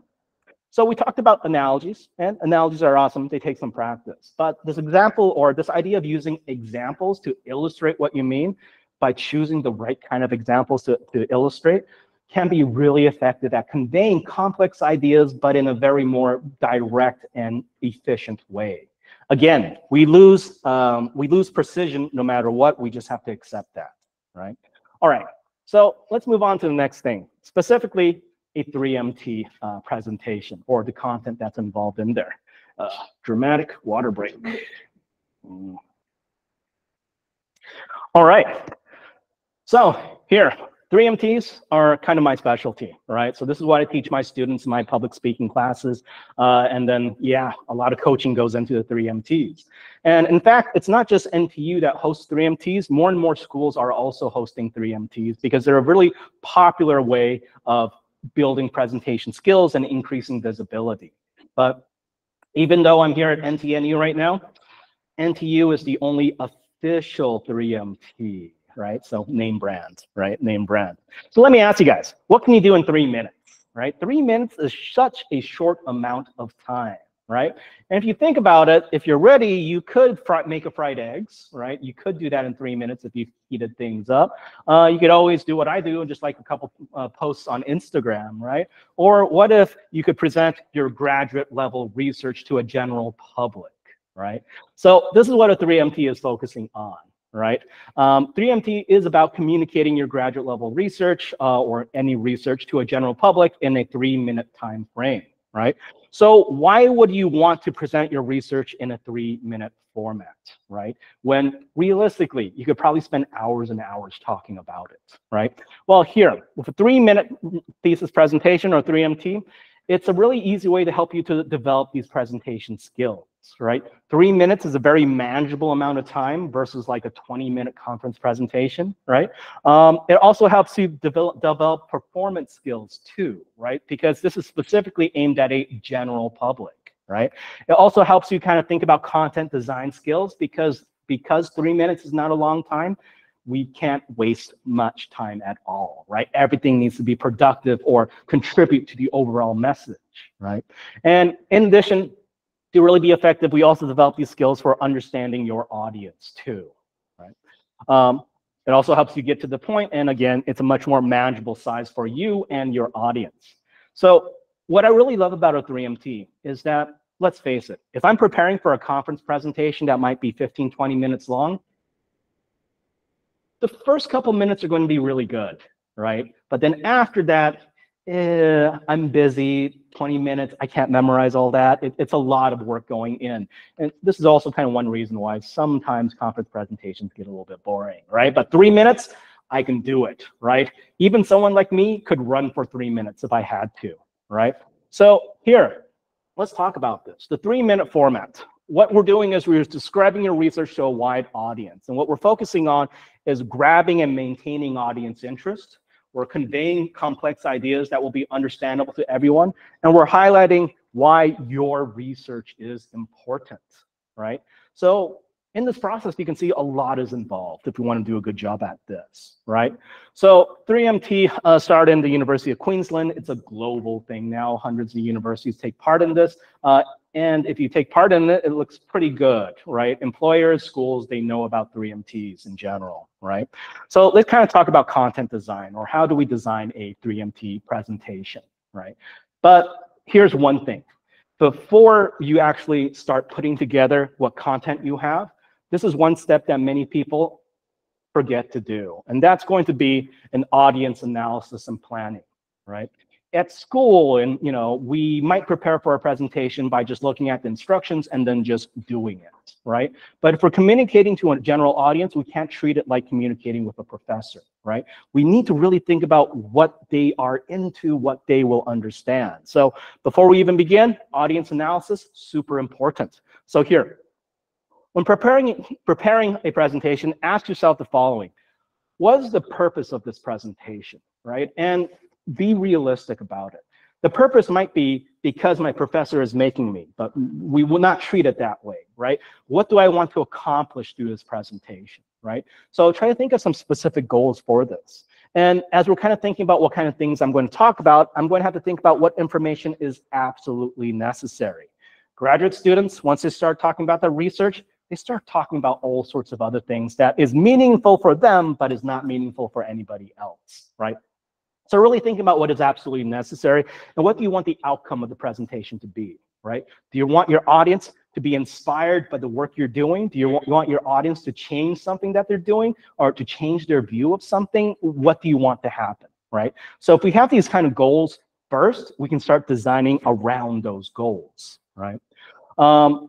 So we talked about analogies, and analogies are awesome. They take some practice. But this example, or this idea of using examples to illustrate what you mean by choosing the right kind of examples to illustrate, can be really effective at conveying complex ideas, but in a very more direct and efficient way. Again, we lose precision no matter what. We just have to accept that, right? All right, so let's move on to the next thing, specifically a 3MT presentation or the content that's involved in there. Dramatic water break. All right, so here, 3MTs are kind of my specialty, right? So this is what I teach my students in my public speaking classes. And then, yeah, a lot of coaching goes into the 3MTs. And in fact, it's not just NTU that hosts 3MTs. More and more schools are also hosting 3MTs because they're a really popular way of building presentation skills and increasing visibility. But even though I'm here at NTNU right now, NTU is the only official 3MT. Right? So name brand, right? Name brand. So let me ask you guys, what can you do in 3 minutes, right? 3 minutes is such a short amount of time, right? And if you think about it, if you're ready, you could make a fried eggs, right? You could do that in 3 minutes if you heated things up. You could always do what I do and just like a couple posts on Instagram, right? Or what if you could present your graduate level research to a general public, right? So this is what a 3MT is focusing on. Right? 3MT is about communicating your graduate level research or any research to a general public in a 3-minute time frame, right? So why would you want to present your research in a 3-minute format, right? When realistically, you could probably spend hours and hours talking about it, right? Well, here, with a 3-minute thesis presentation or 3MT, it's a really easy way to help you to develop these presentation skills, right? 3 minutes is a very manageable amount of time versus like a 20-minute conference presentation, right? It also helps you develop performance skills too, right? Because this is specifically aimed at a general public, right? It also helps you kind of think about content design skills because 3 minutes is not a long time. We can't waste much time at all, right? Everything needs to be productive or contribute to the overall message, right? And in addition, to really be effective, we also develop these skills for understanding your audience too, right? It also helps you get to the point, and again, it's a much more manageable size for you and your audience. So what I really love about a 3MT is that, let's face it, if I'm preparing for a conference presentation that might be 15, 20 minutes long, the first couple minutes are going to be really good, right? But then after that, I'm busy, 20 minutes, I can't memorize all that. It's a lot of work going in. And this is also kind of one reason why sometimes conference presentations get a little bit boring, right? But 3 minutes, I can do it, right? Even someone like me could run for 3 minutes if I had to, right? So here, let's talk about this, the 3-minute format. What we're doing is we're describing your research to a wide audience. And what we're focusing on is grabbing and maintaining audience interest. We're conveying complex ideas that will be understandable to everyone. And we're highlighting why your research is important, right? So in this process, you can see a lot is involved if you want to do a good job at this, right? So 3MT started in the University of Queensland. It's a global thing now. Hundreds of universities take part in this. And if you take part in it, it looks pretty good, right? Employers, schools, they know about 3MTs in general, right? So let's kind of talk about content design, or how do we design a 3MT presentation, right? But here's one thing. Before you actually start putting together what content you have, this is one step that many people forget to do. And that's going to be an audience analysis and planning, right? At school, and we might prepare for a presentation by just looking at the instructions and then just doing it, right? But if we're communicating to a general audience, we can't treat it like communicating with a professor, right? We need to really think about what they are into, what they will understand. So before we even begin, audience analysis, super important. So here, when preparing a presentation, ask yourself the following. What is the purpose of this presentation, right? And be realistic about it. The purpose might be because my professor is making me, but we will not treat it that way, right? What do I want to accomplish through this presentation, right? So try to think of some specific goals for this. And as we're kind of thinking about what kind of things I'm going to talk about, I'm going to have to think about what information is absolutely necessary. Graduate students, once they start talking about the research, they start talking about all sorts of other things that is meaningful for them, but is not meaningful for anybody else, right? So really thinking about what is absolutely necessary and what do you want the outcome of the presentation to be, right? Do you want your audience to be inspired by the work you're doing? Do you want your audience to change something that they're doing or to change their view of something? What do you want to happen, right? So if we have these kind of goals first, we can start designing around those goals, right?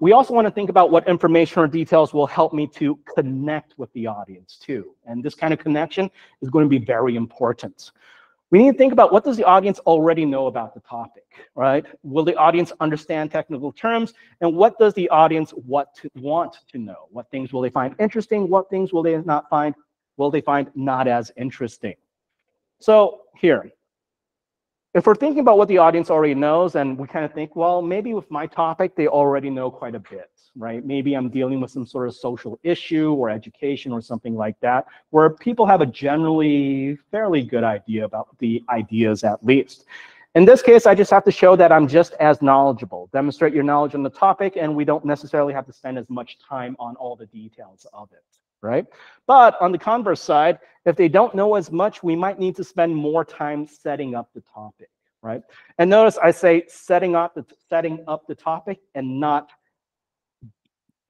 We also want to think about what information or details will help me to connect with the audience too. And this kind of connection is going to be very important. We need to think about what does the audience already know about the topic, right? Will the audience understand technical terms? And what does the audience want to know? What things will they find interesting? What things will they find not as interesting? So here, if we're thinking about what the audience already knows, and we kind of think, well, maybe with my topic, they already know quite a bit, right? Maybe I'm dealing with some sort of social issue or education or something like that, where people have a generally fairly good idea about the ideas at least. In this case, I just have to show that I'm just as knowledgeable, demonstrate your knowledge on the topic, and we don't necessarily have to spend as much time on all the details of it, right? But on the converse side, if they don't know as much, we might need to spend more time setting up the topic, right? And notice I say setting up the topic and not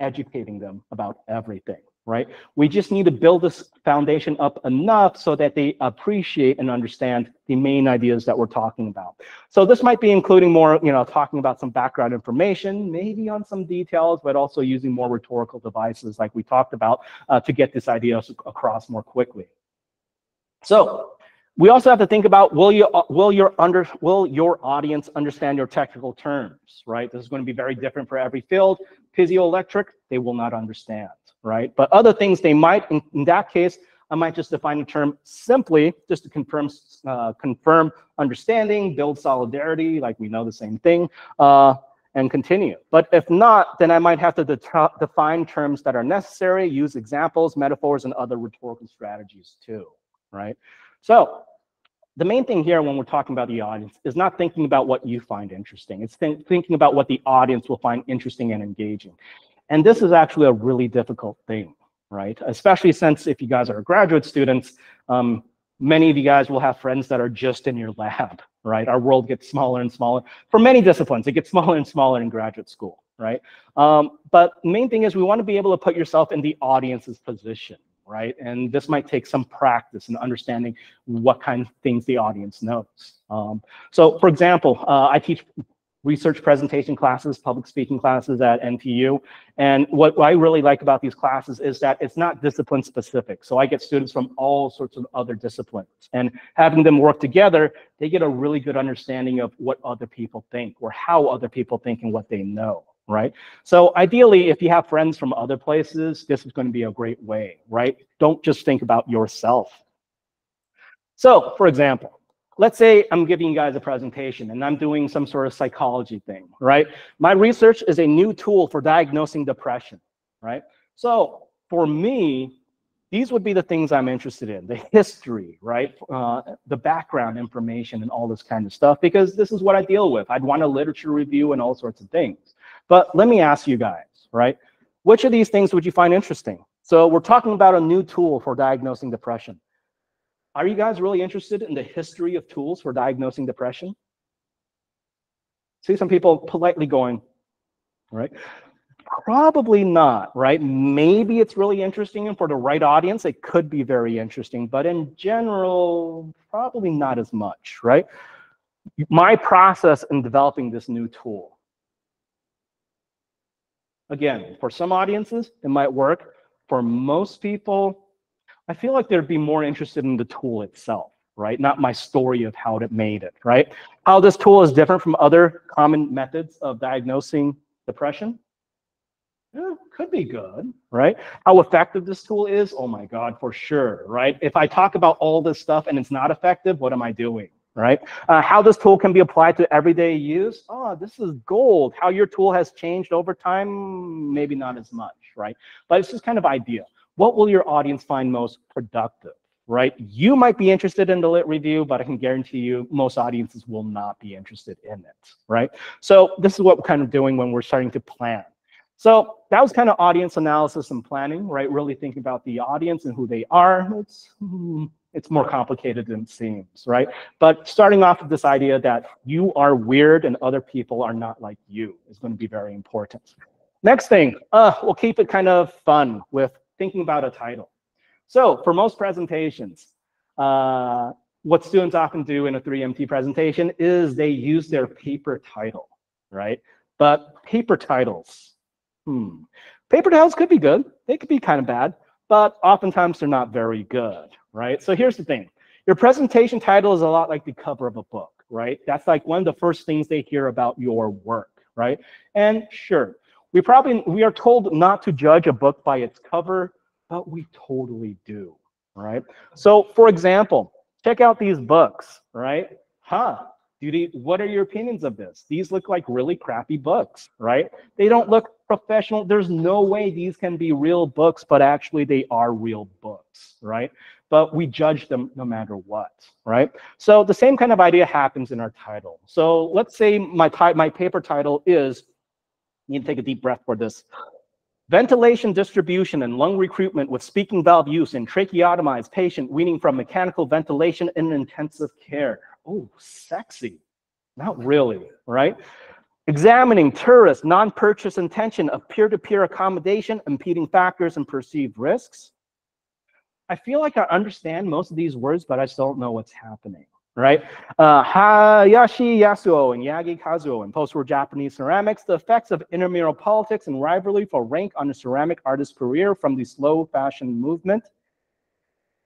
educating them about everything, right? We just need to build this foundation up enough so that they appreciate and understand the main ideas that we're talking about. So this might be including more, talking about some background information, maybe on some details, but also using more rhetorical devices like we talked about to get this idea across more quickly. So we also have to think about, will your audience understand your technical terms, right? This is going to be very different for every field. Piezoelectric, they will not understand, right? But other things they might, in that case, I might just define the term simply just to confirm understanding, build solidarity, like we know the same thing, and continue. But if not, then I might have to define terms that are necessary, use examples, metaphors, and other rhetorical strategies too, right? So the main thing here when we're talking about the audience is not thinking about what you find interesting. It's thinking about what the audience will find interesting and engaging. And this is actually a really difficult thing, right? Especially since if you guys are graduate students, many of you guys will have friends that are just in your lab, right? Our world gets smaller and smaller. For many disciplines, it gets smaller and smaller in graduate school, right? But the main thing is we want to be able to put yourself in the audience's position, right? And this might take some practice in understanding what kind of things the audience knows. So for example, I teach research presentation classes, public speaking classes at NTU. And what I really like about these classes is that it's not discipline specific. So I get students from all sorts of other disciplines, and having them work together, they get a really good understanding of what other people think or how other people think and what they know, right? So ideally, if you have friends from other places, this is going to be a great way, right? Don't just think about yourself. So for example, let's say I'm giving you guys a presentation and I'm doing some sort of psychology thing, right? My research is a new tool for diagnosing depression, right? So for me, these would be the things I'm interested in, the history, right? The background information and all this kind of stuff, because this is what I deal with. I'd want a literature review and all sorts of things. But let me ask you guys, right? Which of these things would you find interesting? So we're talking about a new tool for diagnosing depression. Are you guys really interested in the history of tools for diagnosing depression? See some people politely going, right? Probably not, right? Maybe it's really interesting, and for the right audience, it could be very interesting, but in general, probably not as much, right? My process in developing this new tool. Again, for some audiences, it might work. For most people, I feel like they'd be more interested in the tool itself, right? Not my story of how it made it, right? How this tool is different from other common methods of diagnosing depression. Yeah, could be good, right? How effective this tool is, oh my God, for sure, right? If I talk about all this stuff and it's not effective, what am I doing, right? How this tool can be applied to everyday use, oh, this is gold. How your tool has changed over time, maybe not as much, right? But it's just kind of idea. What will your audience find most productive, right? You might be interested in the lit review, but I can guarantee you most audiences will not be interested in it, right? So this is what we're kind of doing when we're starting to plan. So that was kind of audience analysis and planning, right? Really thinking about the audience and who they are. It's more complicated than it seems, right? But starting off with this idea that you are weird and other people are not like you is going to be very important. Next thing, we'll keep it kind of fun with thinking about a title. So for most presentations, what students often do in a 3MT presentation is they use their paper title, right? But paper titles, paper titles could be good. They could be kind of bad, but oftentimes they're not very good, right? So here's the thing. Your presentation title is a lot like the cover of a book, right? That's like one of the first things they hear about your work, right? And sure, we are told not to judge a book by its cover, but we totally do, right? So for example, check out these books, right? What are your opinions of this? These look like really crappy books, right? They don't look professional. There's no way these can be real books, but actually they are real books, right? But we judge them no matter what, right? So the same kind of idea happens in our title. So let's say my paper title is, you need to take a deep breath for this, Ventilation Distribution and Lung Recruitment with Speaking Valve Use in Tracheotomized Patient Weaning from Mechanical Ventilation in Intensive Care. Oh, sexy. Not really, right? Examining tourist non-purchase intention of peer-to-peer accommodation, impeding factors, and perceived risks. I feel like I understand most of these words, but I still don't know what's happening, right? Hayashi Yasuo and Yagi Kazuo in post-war Japanese ceramics, the effects of intramural politics and rivalry for rank on a ceramic artist's career from the slow fashion movement.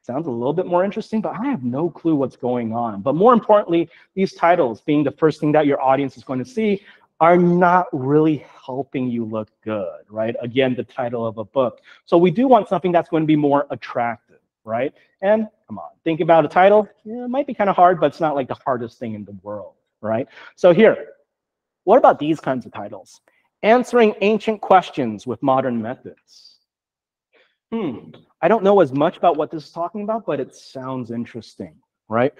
Sounds a little bit more interesting, but I have no clue what's going on. But more importantly, these titles being the first thing that your audience is going to see are not really helping you look good, right? Again, the title of a book. So we do want something that's going to be more attractive, right? And come on, think about a title. Yeah, it might be kind of hard, but it's not like the hardest thing in the world, right? So here, what about these kinds of titles? Answering ancient questions with modern methods. I don't know as much about what this is talking about, but it sounds interesting, right?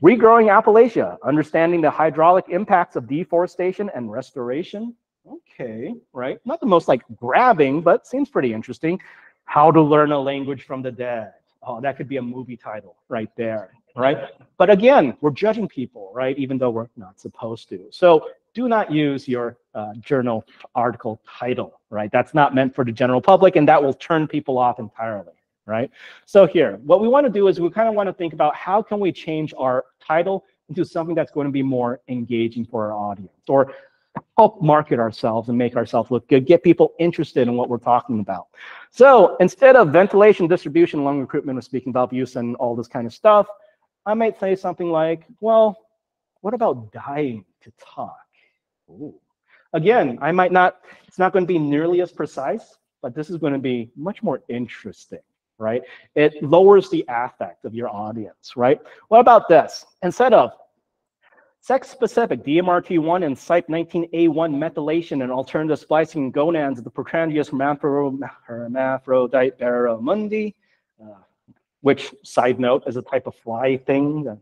Regrowing Appalachia, understanding the hydraulic impacts of deforestation and restoration. Okay, right? Not the most like grabbing, but seems pretty interesting. How to learn a language from the dead. Oh, that could be a movie title right there, right? But again, we're judging people, right? Even though we're not supposed to. So do not use your journal article title, right? That's not meant for the general public, and that will turn people off entirely, right? So here, what we want to do is we kind of want to think about how can we change our title into something that's going to be more engaging for our audience, or help market ourselves and make ourselves look good, get people interested in what we're talking about. So instead of ventilation, distribution, lung recruitment with speaking valve use and all this kind of stuff, I might say something like, well, what about dying to talk? Ooh. Again, it's not going to be nearly as precise, but this is going to be much more interesting, right? It lowers the affect of your audience, right? What about this? Instead of sex-specific DMRT1 and CYP19A1 methylation and alternative splicing in gonads of the procrandrious hermaphrodite barramundi, which, side note, is a type of fly thing.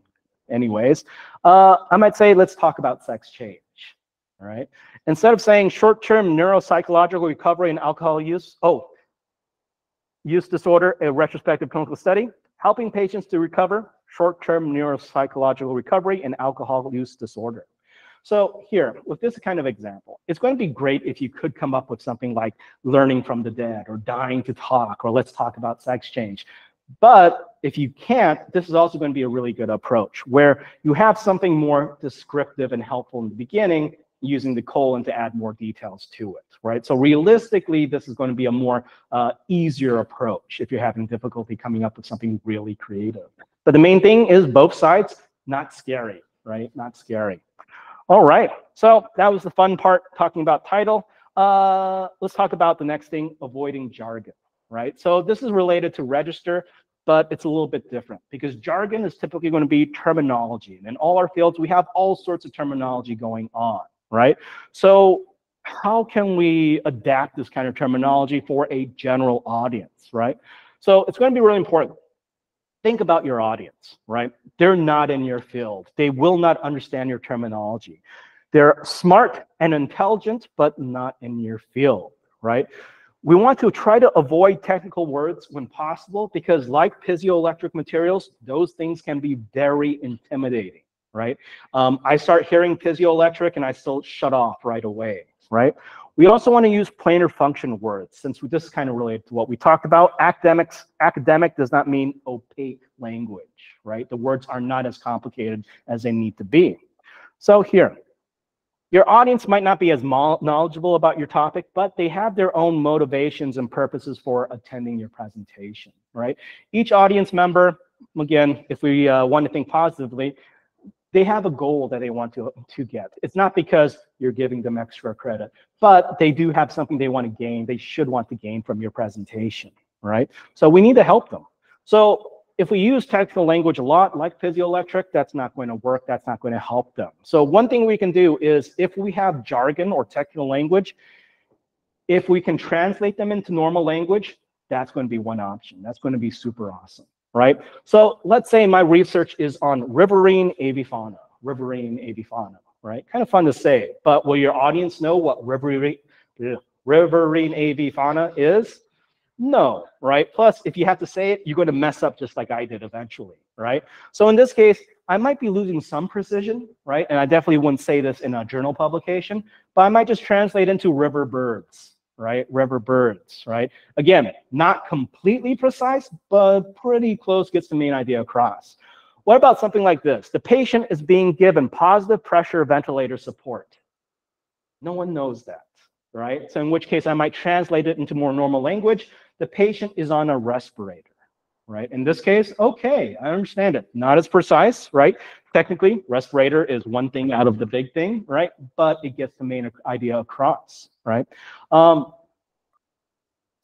Anyways, I might say, let's talk about sex change, all right? Instead of saying short-term neuropsychological recovery and alcohol use, use disorder, a retrospective clinical study, helping patients to recover short-term neuropsychological recovery and alcohol use disorder. So here, with this kind of example, it's going to be great if you could come up with something like learning from the dead or dying to talk, or let's talk about sex change. But if you can't, this is also going to be a really good approach where you have something more descriptive and helpful in the beginning, using the colon to add more details to it, right? So realistically, this is going to be a more easier approach if you're having difficulty coming up with something really creative. But the main thing is both sides, not scary, right? Not scary. All right, so that was the fun part, talking about title. Let's talk about the next thing, avoiding jargon, right? So this is related to register, but it's a little bit different because jargon is typically going to be terminology. And in all our fields, we have all sorts of terminology going on, right? So how can we adapt this kind of terminology for a general audience, right? So it's going to be really important. Think about your audience, right? They're not in your field. They will not understand your terminology. They're smart and intelligent, but not in your field, right? We want to try to avoid technical words when possible because like piezoelectric materials, those things can be very intimidating, right? I start hearing piezoelectric and I still shut off right away, right? We also want to use planar function words, since this is kind of related to what we talked about. Academic does not mean opaque language, right? The words are not as complicated as they need to be. So here, your audience might not be as knowledgeable about your topic, but they have their own motivations and purposes for attending your presentation, right? Each audience member, again, if we want to think positively, they have a goal that they want to get. It's not because you're giving them extra credit, but they do have something they want to gain. They should want to gain from your presentation, right? So we need to help them. So if we use technical language a lot, like physioelectric, that's not going to work. That's not going to help them. So one thing we can do is, if we have jargon or technical language, if we can translate them into normal language, that's going to be one option. That's going to be super awesome, right? So let's say my research is on riverine avifauna, right? Kind of fun to say, but will your audience know what riverine avifauna is? No, right? Plus, if you have to say it, you're going to mess up just like I did eventually, right? So in this case, I might be losing some precision, right? And I definitely wouldn't say this in a journal publication, but I might just translate into river birds, right? River birds, right? Again, not completely precise, but pretty close, gets the main idea across. What about something like this? The patient is being given positive pressure ventilator support. No one knows that, right? So in which case I might translate it into more normal language. The patient is on a respirator, right? In this case, okay, I understand it. Not as precise, right? Technically, respirator is one thing out of the big thing, right? But it gets the main idea across, right?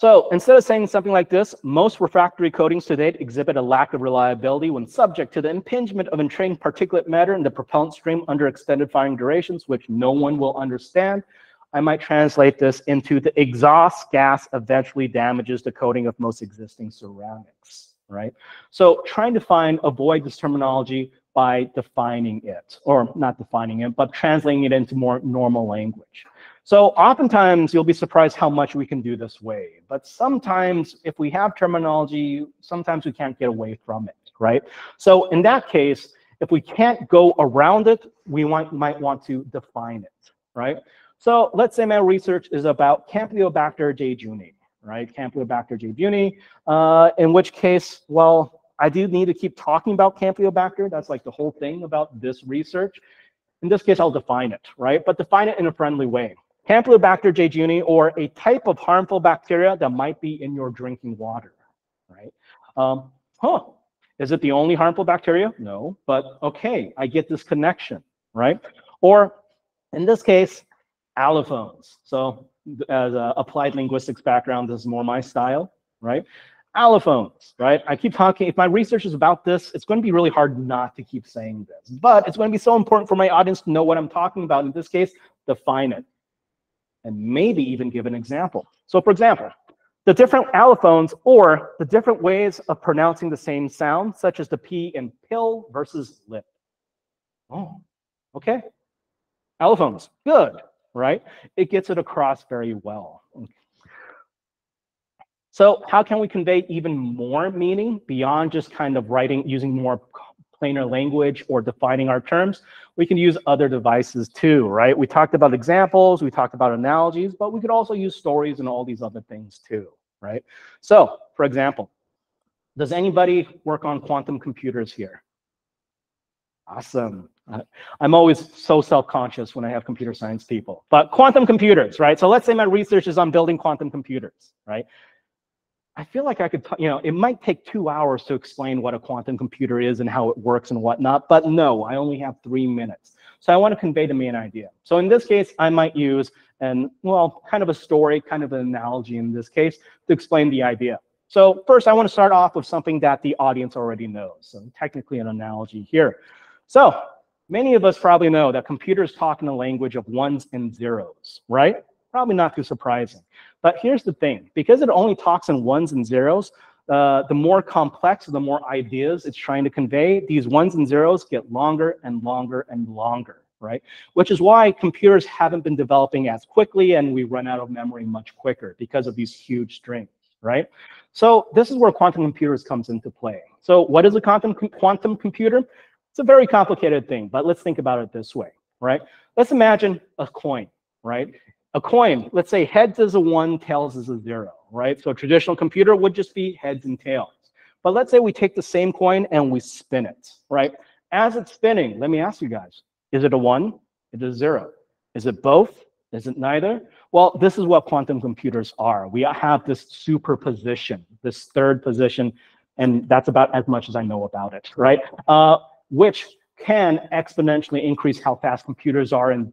So instead of saying something like this, most refractory coatings to date exhibit a lack of reliability when subject to the impingement of entrained particulate matter in the propellant stream under extended firing durations, which no one will understand. I might translate this into the exhaust gas eventually damages the coating of most existing ceramics, right? So trying to avoid this terminology by defining it, or not defining it, but translating it into more normal language. So oftentimes you'll be surprised how much we can do this way, but sometimes if we have terminology, sometimes we can't get away from it, right? So in that case, if we can't go around it, we might want to define it, right? So let's say my research is about Campylobacter jejuni, right? Campylobacter jejuni, in which case, well, I do need to keep talking about Campylobacter. That's like the whole thing about this research. In this case, I'll define it, right? But define it in a friendly way. Campylobacter jejuni, or a type of harmful bacteria that might be in your drinking water, right? Is it the only harmful bacteria? No, but okay, I get this connection, right? Or in this case, allophones. So as an applied linguistics background, this is more my style, right? Allophones, right? I keep talking, if my research is about this, it's going to be really hard not to keep saying this, but it's going to be so important for my audience to know what I'm talking about. In this case, define it, and maybe even give an example. So for example, the different allophones, or the different ways of pronouncing the same sound, such as the P in pill versus lip. Oh, okay. Allophones, good, right? It gets it across very well. So how can we convey even more meaning beyond just kind of using more plainer language or defining our terms? We can use other devices too, right? We talked about examples, we talked about analogies, but we could also use stories and all these other things too, right? So, for example, does anybody work on quantum computers here? Awesome. I'm always so self-conscious when I have computer science people, but quantum computers, right? So let's say my research is on building quantum computers, right? I feel like I could, it might take 2 hours to explain what a quantum computer is and how it works and whatnot, but no, I only have 3 minutes. So I want to convey the main idea. So in this case, I might use kind of a story, kind of an analogy in this case, to explain the idea. So first, I want to start off with something that the audience already knows. So technically an analogy here. So many of us probably know that computers talk in a language of ones and zeros, right? Probably not too surprising. But here's the thing, because it only talks in ones and zeros, the more complex, the more ideas it's trying to convey, these ones and zeros get longer and longer and longer, right? Which is why computers haven't been developing as quickly, and we run out of memory much quicker because of these huge strings, right? So this is where quantum computers comes into play. So what is a quantum computer? It's a very complicated thing, but let's think about it this way, right? Let's imagine a coin, right? A coin, let's say heads is a 1, tails is a 0, right? So a traditional computer would just be heads and tails. But let's say we take the same coin and we spin it, right? As it's spinning, let me ask you guys, is it a 1? Is it a 0? Is it both? Is it neither? Well, this is what quantum computers are. We have this superposition, this third position, and that's about as much as I know about it, right? Which can exponentially increase how fast computers are and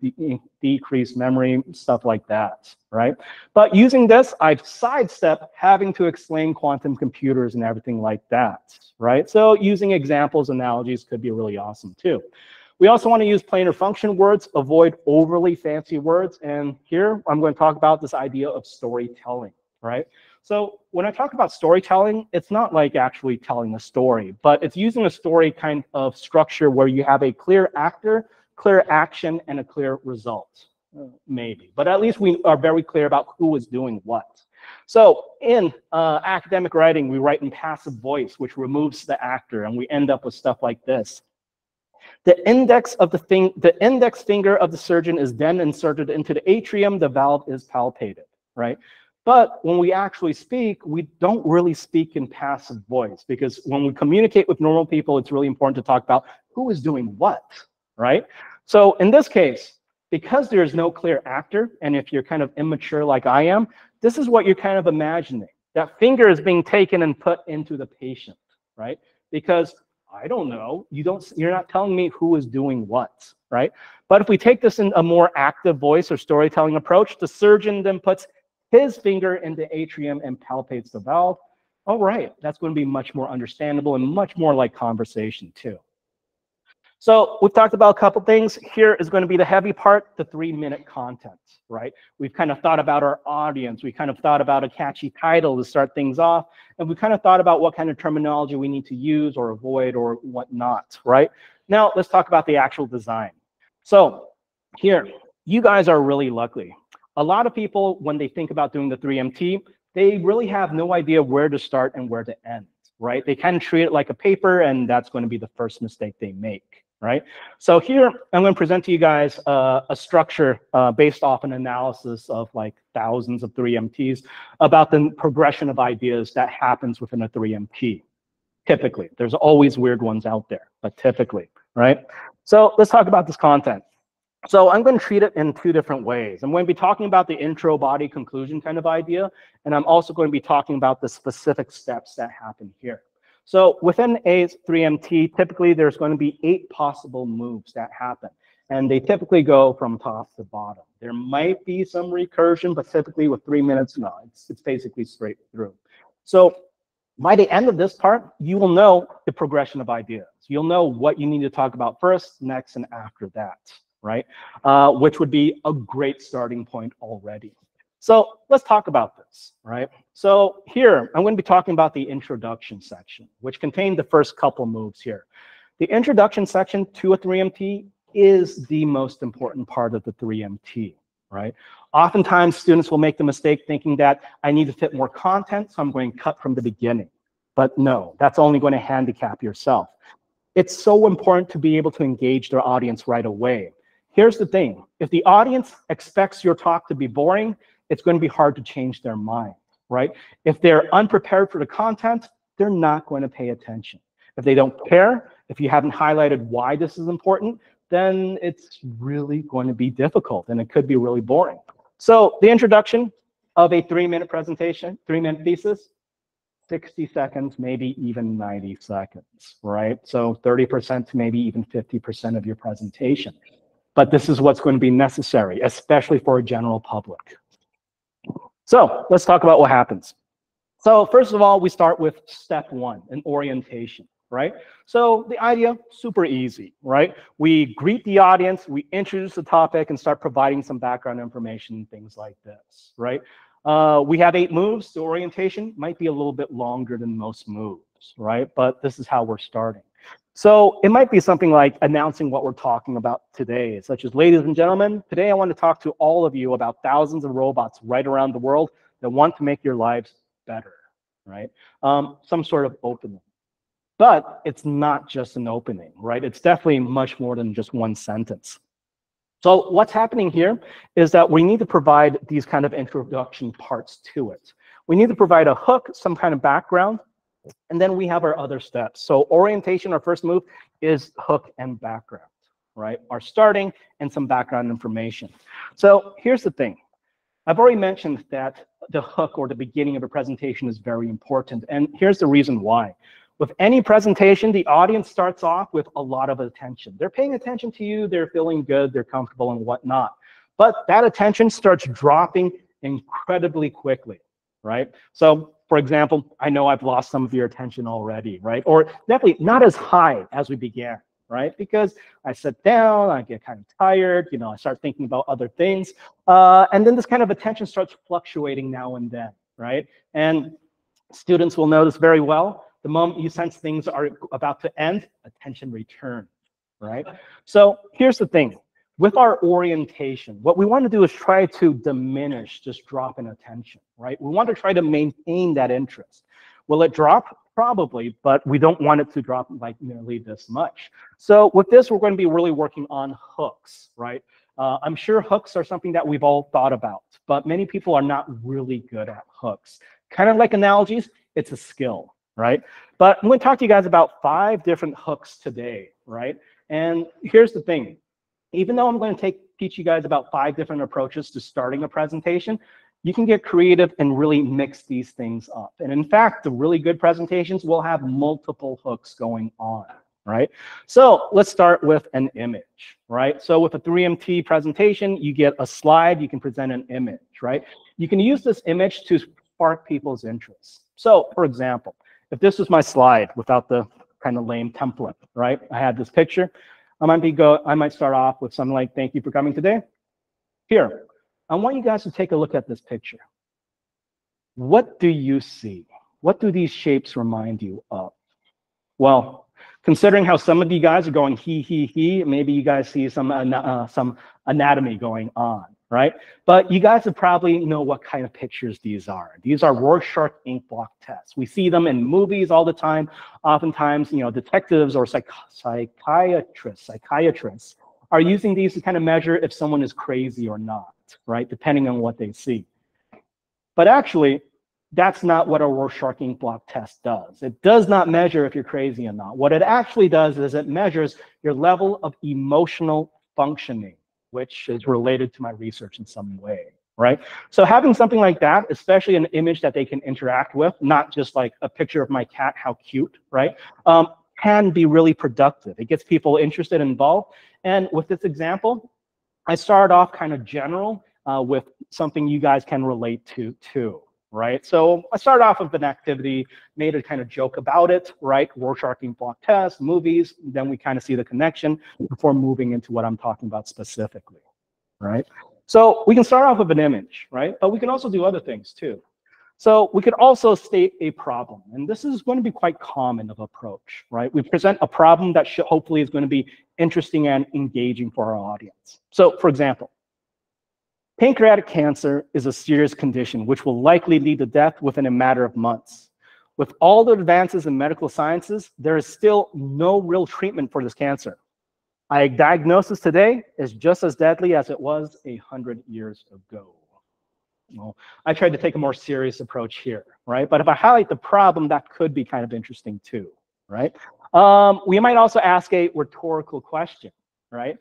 decrease memory, stuff like that, right? But using this, I've sidestepped having to explain quantum computers and everything like that, right? So using examples, analogies could be really awesome too. We also want to use planar function words, avoid overly fancy words. And here I'm going to talk about this idea of storytelling, right? So when I talk about storytelling, it's not like actually telling a story, but it's using a story kind of structure where you have a clear actor, clear action, and a clear result, maybe. But at least we are very clear about who is doing what. So in academic writing, we write in passive voice, which removes the actor, and we end up with stuff like this. The index finger of the surgeon is then inserted into the atrium. The valve is palpated, right? But when we actually speak, we don't really speak in passive voice, because when we communicate with normal people, it's really important to talk about who is doing what, right? So in this case, because there's no clear actor, and if you're kind of immature like I am, this is what you're kind of imagining. That finger is being taken and put into the patient, right? Because I don't know, you're not telling me who is doing what, right? But if we take this in a more active voice or storytelling approach, the surgeon then puts his finger in the atrium and palpates the valve. All right, that's going to be much more understandable and much more like conversation too. So we've talked about a couple things. Here is going to be the heavy part, the 3-minute content, right? We've kind of thought about our audience. We kind of thought about a catchy title to start things off. And we kind of thought about what kind of terminology we need to use or avoid or whatnot, right? Now let's talk about the actual design. So here, you guys are really lucky. A lot of people, when they think about doing the 3MT, they really have no idea where to start and where to end, right? They kind of treat it like a paper, and that's going to be the first mistake they make, right? So here, I'm going to present to you guys a structure based off an analysis of like thousands of 3MTs about the progression of ideas that happens within a 3MT. Typically, there's always weird ones out there, but typically, right? So let's talk about this content. So I'm going to treat it in 2 different ways. I'm going to be talking about the intro, body, conclusion kind of idea, and I'm also going to be talking about the specific steps that happen here. So within a 3MT, typically there's going to be 8 possible moves that happen, and they typically go from top to bottom. There might be some recursion, but typically with 3 minutes, no, it's basically straight through. So by the end of this part, you will know the progression of ideas. You'll know what you need to talk about first, next, and after that, right? Which would be a great starting point already. So let's talk about this, right? So here, I'm going to be talking about the introduction section, which contained the first couple moves here. The introduction section to a 3MT is the most important part of the 3MT, right? Oftentimes, students will make the mistake thinking that I need to fit more content, so I'm going to cut from the beginning. But no, that's only going to handicap yourself. It's so important to be able to engage their audience right away. Here's the thing. If the audience expects your talk to be boring, it's going to be hard to change their mind, right? If they're unprepared for the content, they're not going to pay attention. If they don't care, if you haven't highlighted why this is important, then it's really going to be difficult and it could be really boring. So the introduction of a 3-minute presentation, 3-minute thesis, 60 seconds, maybe even 90 seconds, right? So 30% to maybe even 50% of your presentation. But this is what's going to be necessary, especially for a general public. So let's talk about what happens. So first of all, we start with step 1, an orientation, right? So the idea, super easy, right? We greet the audience, we introduce the topic, and start providing some background information, things like this, right? We have 8 moves. The orientation might be a little bit longer than most moves, right? But this is how we're starting. So it might be something like announcing what we're talking about today, such as, ladies and gentlemen, today I want to talk to all of you about thousands of robots right around the world that want to make your lives better, right? Some sort of opening. But it's not just an opening, right? It's definitely much more than just one sentence. So what's happening here is that we need to provide these kind of introduction parts to it. We need to provide a hook, some kind of background, and then we have our other steps. So orientation, our first move, is hook and background, right? Our starting and some background information. So here's the thing. I've already mentioned that the hook or the beginning of a presentation is very important. And here's the reason why. With any presentation, the audience starts off with a lot of attention. They're paying attention to you, they're feeling good, they're comfortable and whatnot. But that attention starts dropping incredibly quickly, right? So for example, I know I've lost some of your attention already, right? Or definitely not as high as we began, right? Because I sit down, I get kind of tired, you know, I start thinking about other things. And then this kind of attention starts fluctuating now and then, right? And students will notice very well, the moment you sense things are about to end, attention returns, right? So here's the thing. With our orientation, what we want to do is try to diminish this drop in attention, right? We want to try to maintain that interest. Will it drop? Probably, but we don't want it to drop like nearly this much. So with this, we're going to be really working on hooks, right? I'm sure hooks are something that we've all thought about, but many people are not really good at hooks. Kind of like analogies, it's a skill, right? But I'm going to talk to you guys about 5 different hooks today, right? And here's the thing. Even though I'm going to teach you guys about 5 different approaches to starting a presentation, you can get creative and really mix these things up. And in fact, the really good presentations will have multiple hooks going on, right? So let's start with an image, right? So with a 3MT presentation, you get a slide, you can present an image, right? You can use this image to spark people's interests. So for example, if this was my slide without the kind of lame template, right? I had this picture. I might start off with something like, thank you for coming today. Here, I want you guys to take a look at this picture. What do you see? What do these shapes remind you of? Well, considering how some of you guys are going he, maybe you guys see some anatomy going on, right? But you guys would probably know what kind of pictures these are. These are Rorschach ink block tests. We see them in movies all the time. Oftentimes, you know, detectives or psychiatrists are using these to kind of measure if someone is crazy or not, right? Depending on what they see. But actually, that's not what a Rorschach ink block test does. It does not measure if you're crazy or not. What it actually does is it measures your level of emotional functioning, which is related to my research in some way, right? So having something like that, especially an image that they can interact with, not just like a picture of my cat, how cute, right? Can be really productive. It gets people interested and involved. And with this example, I started off kind of general with something you guys can relate to too, right? So I started off with an activity, made a kind of joke about it, right? Rorschach ink block test, movies, then we kind of see the connection before moving into what I'm talking about specifically, right? So we can start off with an image, right? But we can also do other things too. So we could also state a problem, and this is going to be quite common of approach, right? We present a problem that hopefully is going to be interesting and engaging for our audience. So for example, pancreatic cancer is a serious condition which will likely lead to death within a matter of months. With all the advances in medical sciences, there is still no real treatment for this cancer. A diagnosis today is just as deadly as it was 100 years ago. Well, I tried to take a more serious approach here, right? But if I highlight the problem, that could be kind of interesting too, right? We might also ask a rhetorical question, right?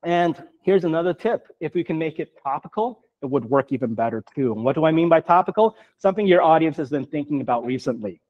And here's another tip. If we can make it topical, it would work even better too. And what do I mean by topical? Something your audience has been thinking about recently.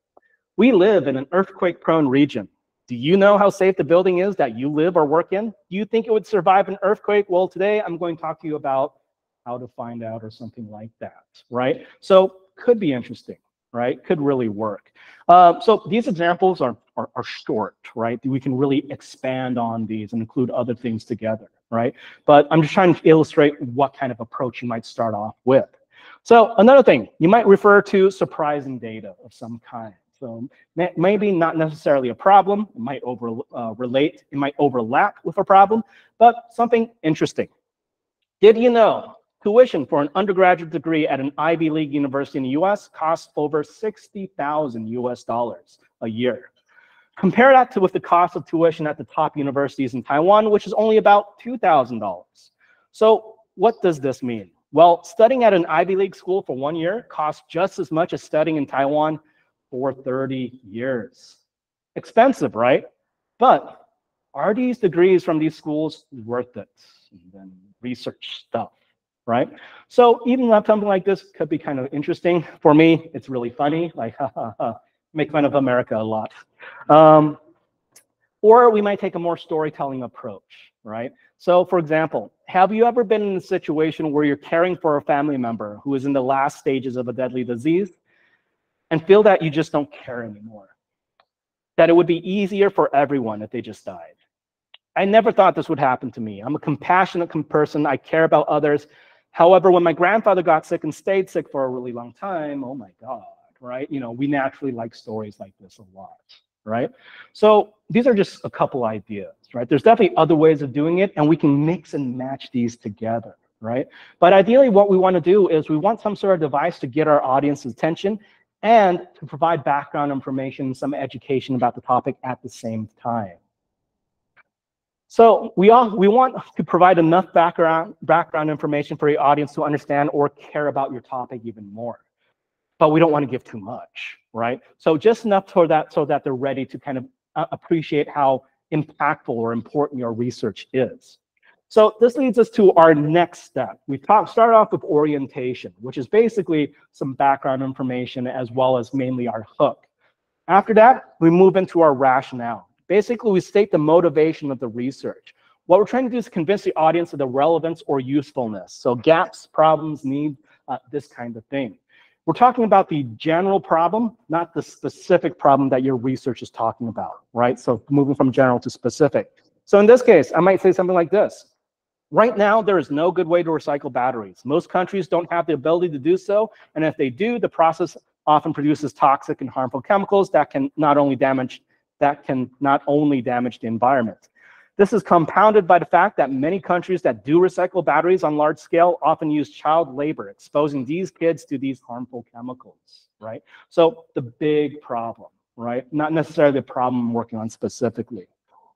We live in an earthquake-prone region. Do you know how safe the building is that you live or work in? Do you think it would survive an earthquake? Well, today I'm going to talk to you about how to find out or something like that, right? So could be interesting, right? Could really work. So these examples are short, right? We can really expand on these and include other things together, right? But I'm just trying to illustrate what kind of approach you might start off with. So another thing, you might refer to surprising data of some kind. So maybe not necessarily a problem, it might relate, it might overlap with a problem, but something interesting. Did you know tuition for an undergraduate degree at an Ivy League university in the US costs over $60,000 US a year? Compare that to with the cost of tuition at the top universities in Taiwan, which is only about $2,000. So what does this mean? Well, studying at an Ivy League school for 1 year costs just as much as studying in Taiwan for 30 years. Expensive, right? But are these degrees from these schools worth it? And then research stuff, right? So even something like this could be kind of interesting. For me, it's really funny, like, make fun of America a lot. Or we might take a more storytelling approach, right? So for example, have you ever been in a situation where you're caring for a family member who is in the last stages of a deadly disease and feel that you just don't care anymore? That it would be easier for everyone if they just died. I never thought this would happen to me. I'm a compassionate person. I care about others. However, when my grandfather got sick and stayed sick for a really long time, oh my God, right? You know, we naturally like stories like this a lot, right? So these are just a couple ideas, right? There's definitely other ways of doing it, and we can mix and match these together, right? But ideally, what we want to do is we want some sort of device to get our audience's attention and to provide background information, some education about the topic at the same time. So we want to provide enough background information for your audience to understand or care about your topic even more. But we don't want to give too much, right? So just enough so that they're ready to kind of appreciate how impactful or important your research is. So this leads us to our next step. We started off with orientation, which is basically some background information as well as mainly our hook. After that, we move into our rationale. Basically, we state the motivation of the research. What we're trying to do is convince the audience of the relevance or usefulness. So gaps, problems, needs, this kind of thing. We're talking about the general problem, not the specific problem that your research is talking about, right? So moving from general to specific. So in this case, I might say something like this. Right now, there is no good way to recycle batteries. Most countries don't have the ability to do so, and if they do, the process often produces toxic and harmful chemicals that can not only damage the environment. This is compounded by the fact that many countries that do recycle batteries on large scale often use child labor, exposing these kids to these harmful chemicals, right? So the big problem, right? Not necessarily the problem I'm working on specifically.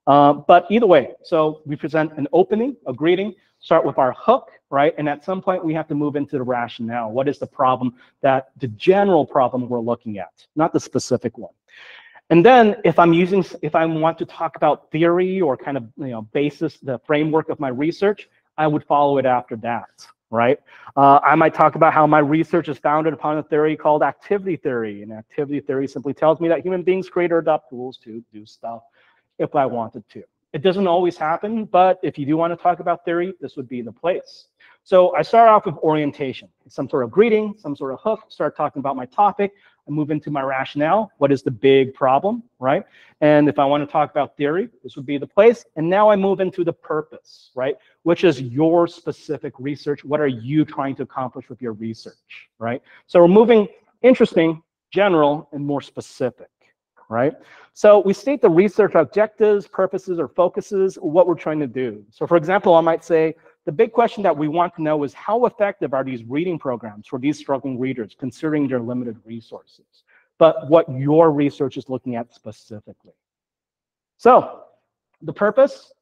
But either way, so we present an opening, a greeting, start with our hook, right? And at some point we have to move into the rationale. What is the problem the general problem we're looking at, not the specific one. And then if I want to talk about theory or kind of, basis, the framework of my research, I would follow it after that, right? I might talk about how my research is founded upon a theory called activity theory. And activity theory simply tells me that human beings create or adopt tools to do stuff if I wanted to. It doesn't always happen, but if you do want to talk about theory, this would be the place. So I start off with orientation, some sort of greeting, some sort of hook, start talking about my topic. I move into my rationale. What is the big problem, right? And if I want to talk about theory, this would be the place. And now I move into the purpose, right? Which is your specific research. What are you trying to accomplish with your research, right? So we're moving interesting, general, and more specific, right? So we state the research objectives, purposes, or focuses, what we're trying to do. So for example, I might say, the big question that we want to know is how effective are these reading programs for these struggling readers, considering their limited resources, but what your research is looking at specifically. So the purpose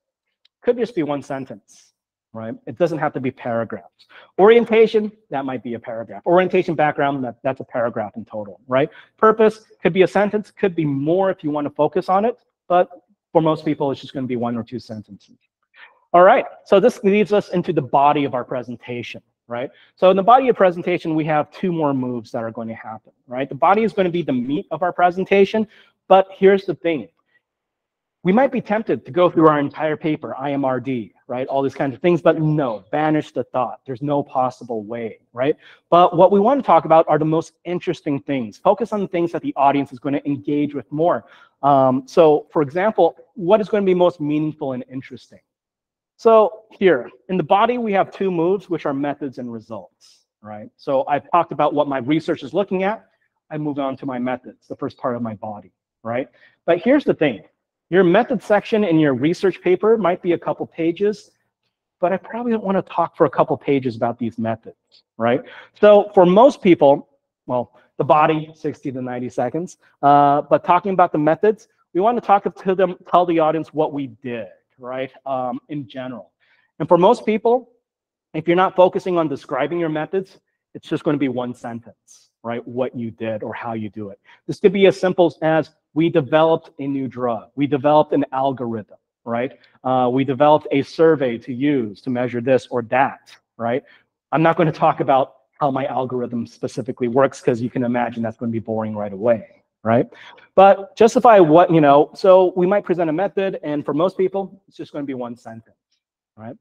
could just be one sentence, right? It doesn't have to be paragraphs. Orientation, that might be a paragraph. Orientation background, that's a paragraph in total, right? Purpose could be a sentence, could be more if you want to focus on it, but for most people, it's just going to be 1 or 2 sentences. All right, so this leads us into the body of our presentation, right? So in the body of presentation, we have 2 more moves that are going to happen, right? The body is going to be the meat of our presentation, but here's the thing. We might be tempted to go through our entire paper, IMRD, right? All these kinds of things, but no, banish the thought. There's no possible way, right? But what we want to talk about are the most interesting things. Focus on the things that the audience is going to engage with more. So for example, what is going to be most meaningful and interesting? So here, in the body, we have 2 moves, which are methods and results, right? So I've talked about what my research is looking at. I move on to my methods, the first part of my body, right? But here's the thing. Your method section in your research paper might be a couple pages, but I probably don't want to talk for a couple pages about these methods, right? So for most people, well, the body, 60 to 90 seconds, but talking about the methods, we want to talk to them, tell the audience what we did, right, in general. And for most people, if you're not focusing on describing your methods, it's just going to be one sentence, right, what you did or how you do it. This could be as simple as, we developed a new drug. We developed an algorithm, right? We developed a survey to use to measure this or that, right? I'm not going to talk about how my algorithm specifically works, because you can imagine that's going to be boring right away, right? But justify what, so we might present a method, and for most people, it's just going to be one sentence, right?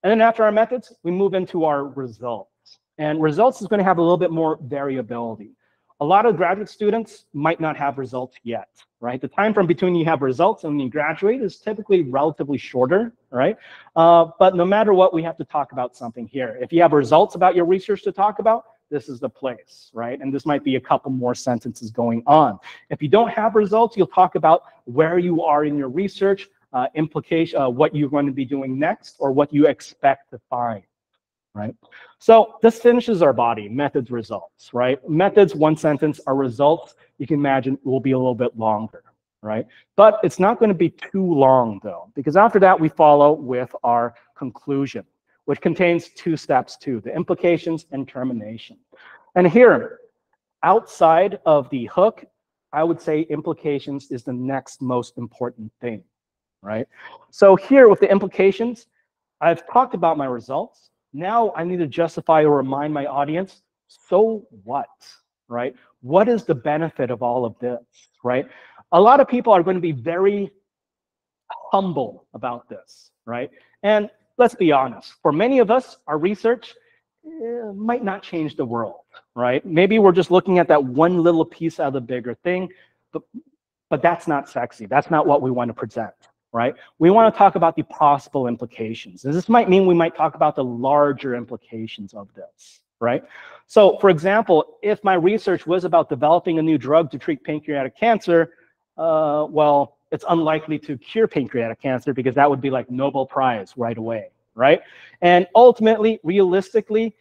And then after our methods, we move into our results. And results is going to have a little bit more variability. A lot of graduate students might not have results yet, right? The time from between you have results and when you graduate is typically relatively shorter, right? But no matter what, we have to talk about something here. If you have results about your research to talk about, this is the place, right? And this might be a couple more sentences going on. If you don't have results, you'll talk about where you are in your research, implication, what you're going to be doing next, or what you expect to find. Right? So this finishes our body, methods, results, right? Methods, one sentence. Our results, you can imagine, will be a little bit longer, right? But it's not going to be too long, though, because after that, we follow with our conclusion, which contains two steps, too, the implications and termination. And here, outside of the hook, I would say implications is the next most important thing, right? So here with the implications, I've talked about my results. Now I need to justify or remind my audience, so what, right? What is the benefit of all of this, right? A lot of people are going to be very humble about this, right? And let's be honest, for many of us, our research might not change the world, right? Maybe we're just looking at that one little piece out of the bigger thing, but that's not sexy. That's not what we want to present. Right? We want to talk about the possible implications. And this might mean we might talk about the larger implications of this, right? So for example, if my research was about developing a new drug to treat pancreatic cancer, well, it's unlikely to cure pancreatic cancer, because that would be like Nobel Prize right away, right? And ultimately, realistically,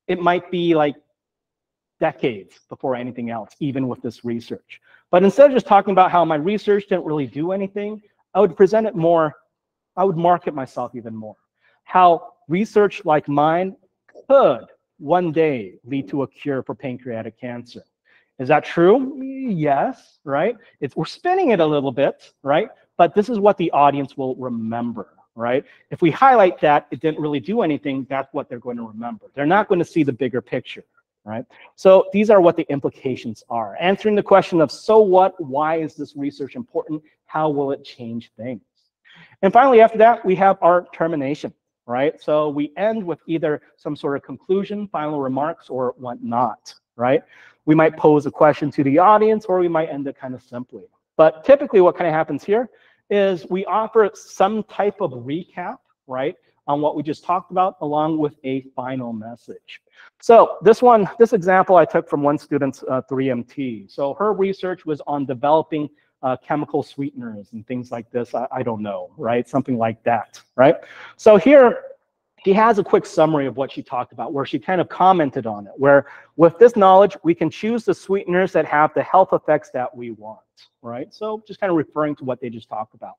it might be like decades before anything else, even with this research. But instead of just talking about how my research didn't really do anything, I would present it more, I would market myself even more. How research like mine could one day lead to a cure for pancreatic cancer. Is that true? Yes, right? We're spinning it a little bit, right? But this is what the audience will remember, right? If we highlight that it didn't really do anything, that's what they're going to remember. They're not going to see the bigger picture, right? So these are what the implications are. Answering the question of, so what? Why is this research important? How will it change things? And finally, after that, we have our termination, right? So we end with either some sort of conclusion, final remarks, or whatnot, right? We might pose a question to the audience, or we might end it kind of simply. But typically what kind of happens here is we offer some type of recap, right, on what we just talked about, along with a final message. So this example I took from one student's 3MT. So her research was on developing chemical sweeteners and things like this. I don't know, right? Something like that, right? So here, she has a quick summary of what she talked about, where she kind of commented on it, where with this knowledge, we can choose the sweeteners that have the health effects that we want, right? So just kind of referring to what they just talked about.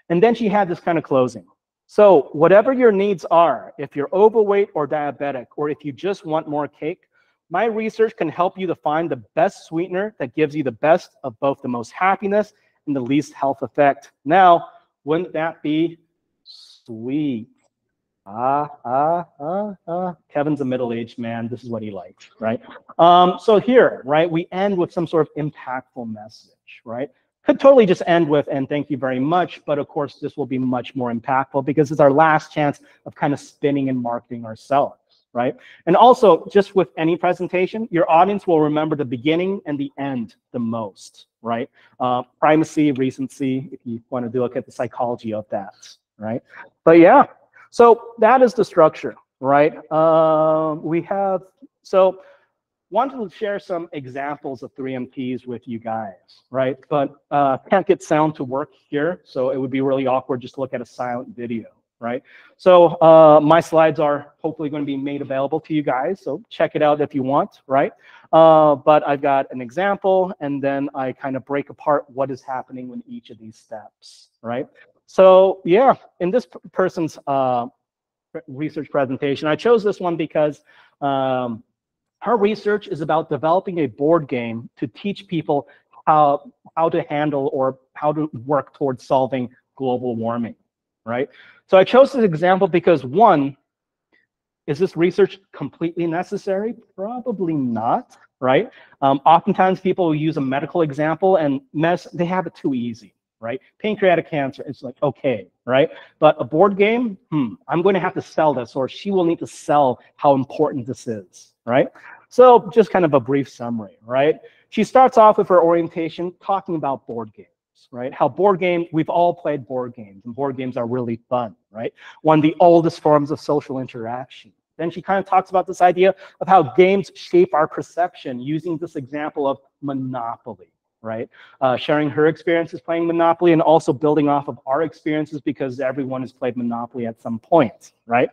And then she had this kind of closing. So whatever your needs are, if you're overweight or diabetic, or if you just want more cake, my research can help you to find the best sweetener that gives you the best of both the most happiness and the least health effect. Now, wouldn't that be sweet? Kevin's a middle-aged man. This is what he likes, right? So here, right, we end with some sort of impactful message, right? Could totally just end with, and thank you very much, but of course, this will be much more impactful because it's our last chance of kind of spinning and marketing ourselves, right? And also, just with any presentation, your audience will remember the beginning and the end the most, right? Primacy, recency, if you want to look at the psychology of that, right? But yeah. So that is the structure, right? Wanted to share some examples of 3MTs with you guys, right? But can't get sound to work here, so it would be really awkward just to look at a silent video, right? So my slides are hopefully going to be made available to you guys, so check it out if you want, right? But I've got an example, and then I kind of break apart what is happening in each of these steps, right? So yeah, in this person's research presentation, I chose this one because her research is about developing a board game to teach people how to handle or how to work towards solving global warming, right? So I chose this example because, one, is this research completely necessary? Probably not, right? Oftentimes people use a medical example and they have it too easy, right? Pancreatic cancer, it's like, okay, right? But a board game, I'm going to have to sell this, or she will need to sell how important this is, right? So just kind of a brief summary, right? She starts off with her orientation talking about board games, right? How board games, we've all played board games, and board games are really fun, right? One of the oldest forms of social interaction. Then she kind of talks about this idea of how games shape our perception using this example of Monopoly, right? Sharing her experiences playing Monopoly and also building off of our experiences because everyone has played Monopoly at some point, right?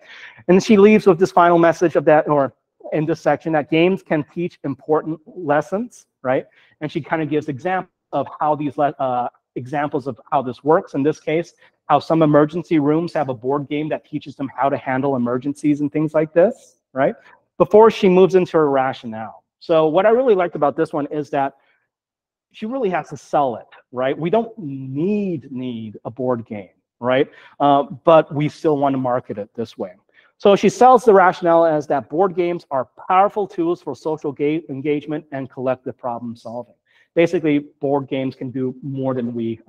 And she leaves with this final message of that, or in this section, that games can teach important lessons, right? And she kind of gives examples of how these examples of how this works. In this case, how some emergency rooms have a board game that teaches them how to handle emergencies and things like this, right? Before she moves into her rationale. So what I really liked about this one is that she really has to sell it, right? We don't need a board game, right? But we still want to market it this way. So she sells the rationale as that board games are powerful tools for social engagement and collective problem solving. Basically, board games can do more than we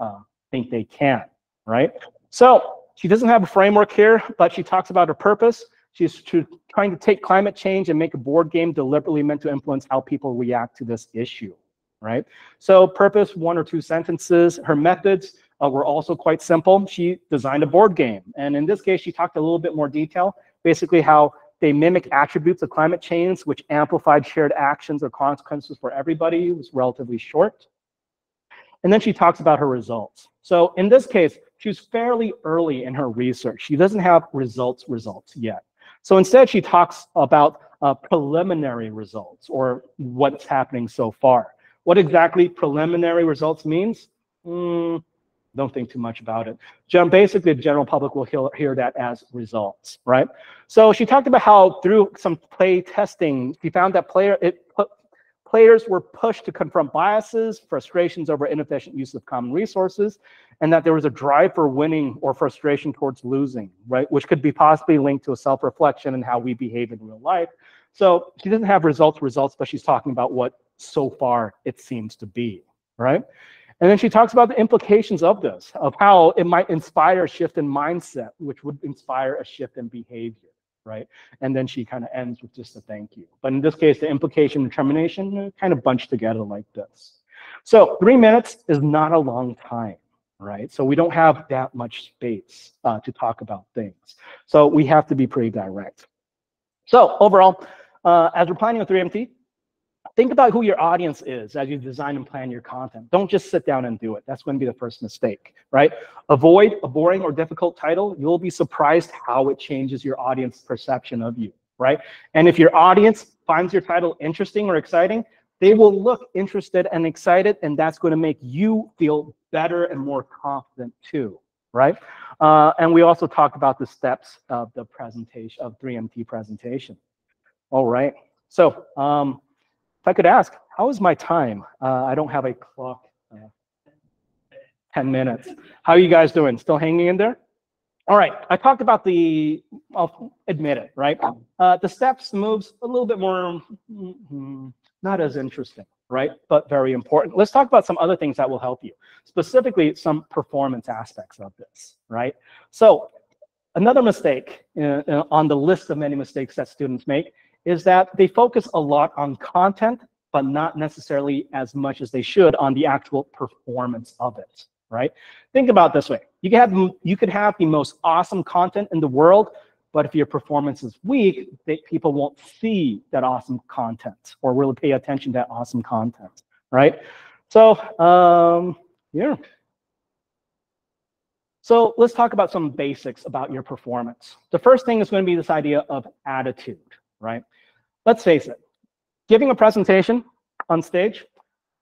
think they can, right? So she doesn't have a framework here, but she talks about her purpose. She's trying to take climate change and make a board game deliberately meant to influence how people react to this issue, right? So purpose, 1 or 2 sentences. Her methods were also quite simple. She designed a board game. And in this case, she talked a little bit more detail, basically how they mimic attributes of climate change, which amplified shared actions or consequences for everybody. It was relatively short. And then she talks about her results. So in this case, she's fairly early in her research. She doesn't have results yet. So instead, she talks about preliminary results, or what's happening so far. What exactly preliminary results means? Don't think too much about it. Basically, the general public will hear that as results, right? So she talked about how through some play testing, she found that players were pushed to confront biases, frustrations over inefficient use of common resources, and that there was a drive for winning or frustration towards losing, right? Which could be possibly linked to a self-reflection and how we behave in real life. So she doesn't have results, but she's talking about what so far it seems to be, right? And then she talks about the implications of this, of how it might inspire a shift in mindset, which would inspire a shift in behavior, right? And then she kind of ends with just a thank you. But in this case, the implication and termination kind of bunched together like this. So 3 minutes is not a long time, right? So we don't have that much space to talk about things. So we have to be pretty direct. So overall, as we're planning a 3MT, think about who your audience is as you design and plan your content. Don't just sit down and do it. That's going to be the first mistake, right? Avoid a boring or difficult title. You'll be surprised how it changes your audience perception of you, right? And if your audience finds your title interesting or exciting, they will look interested and excited, and that's going to make you feel better and more confident too, right? And we also talked about the steps of the presentation, of 3MT presentation. All right, so if I could ask, how is my time? I don't have a clock. 10 minutes. How are you guys doing? Still hanging in there? All right, I talked about I'll admit it, right? The steps moves a little bit more, not as interesting, right? But very important. Let's talk about some other things that will help you, specifically some performance aspects of this, right? So another mistake on the list of many mistakes that students make is that they focus a lot on content, but not necessarily as much as they should on the actual performance of it, right? Think about it this way. You could have the most awesome content in the world, but if your performance is weak, people won't see that awesome content or really pay attention to that awesome content, right? So, yeah. So let's talk about some basics about your performance. The first thing is going to be this idea of attitude, right? Let's face it, giving a presentation on stage,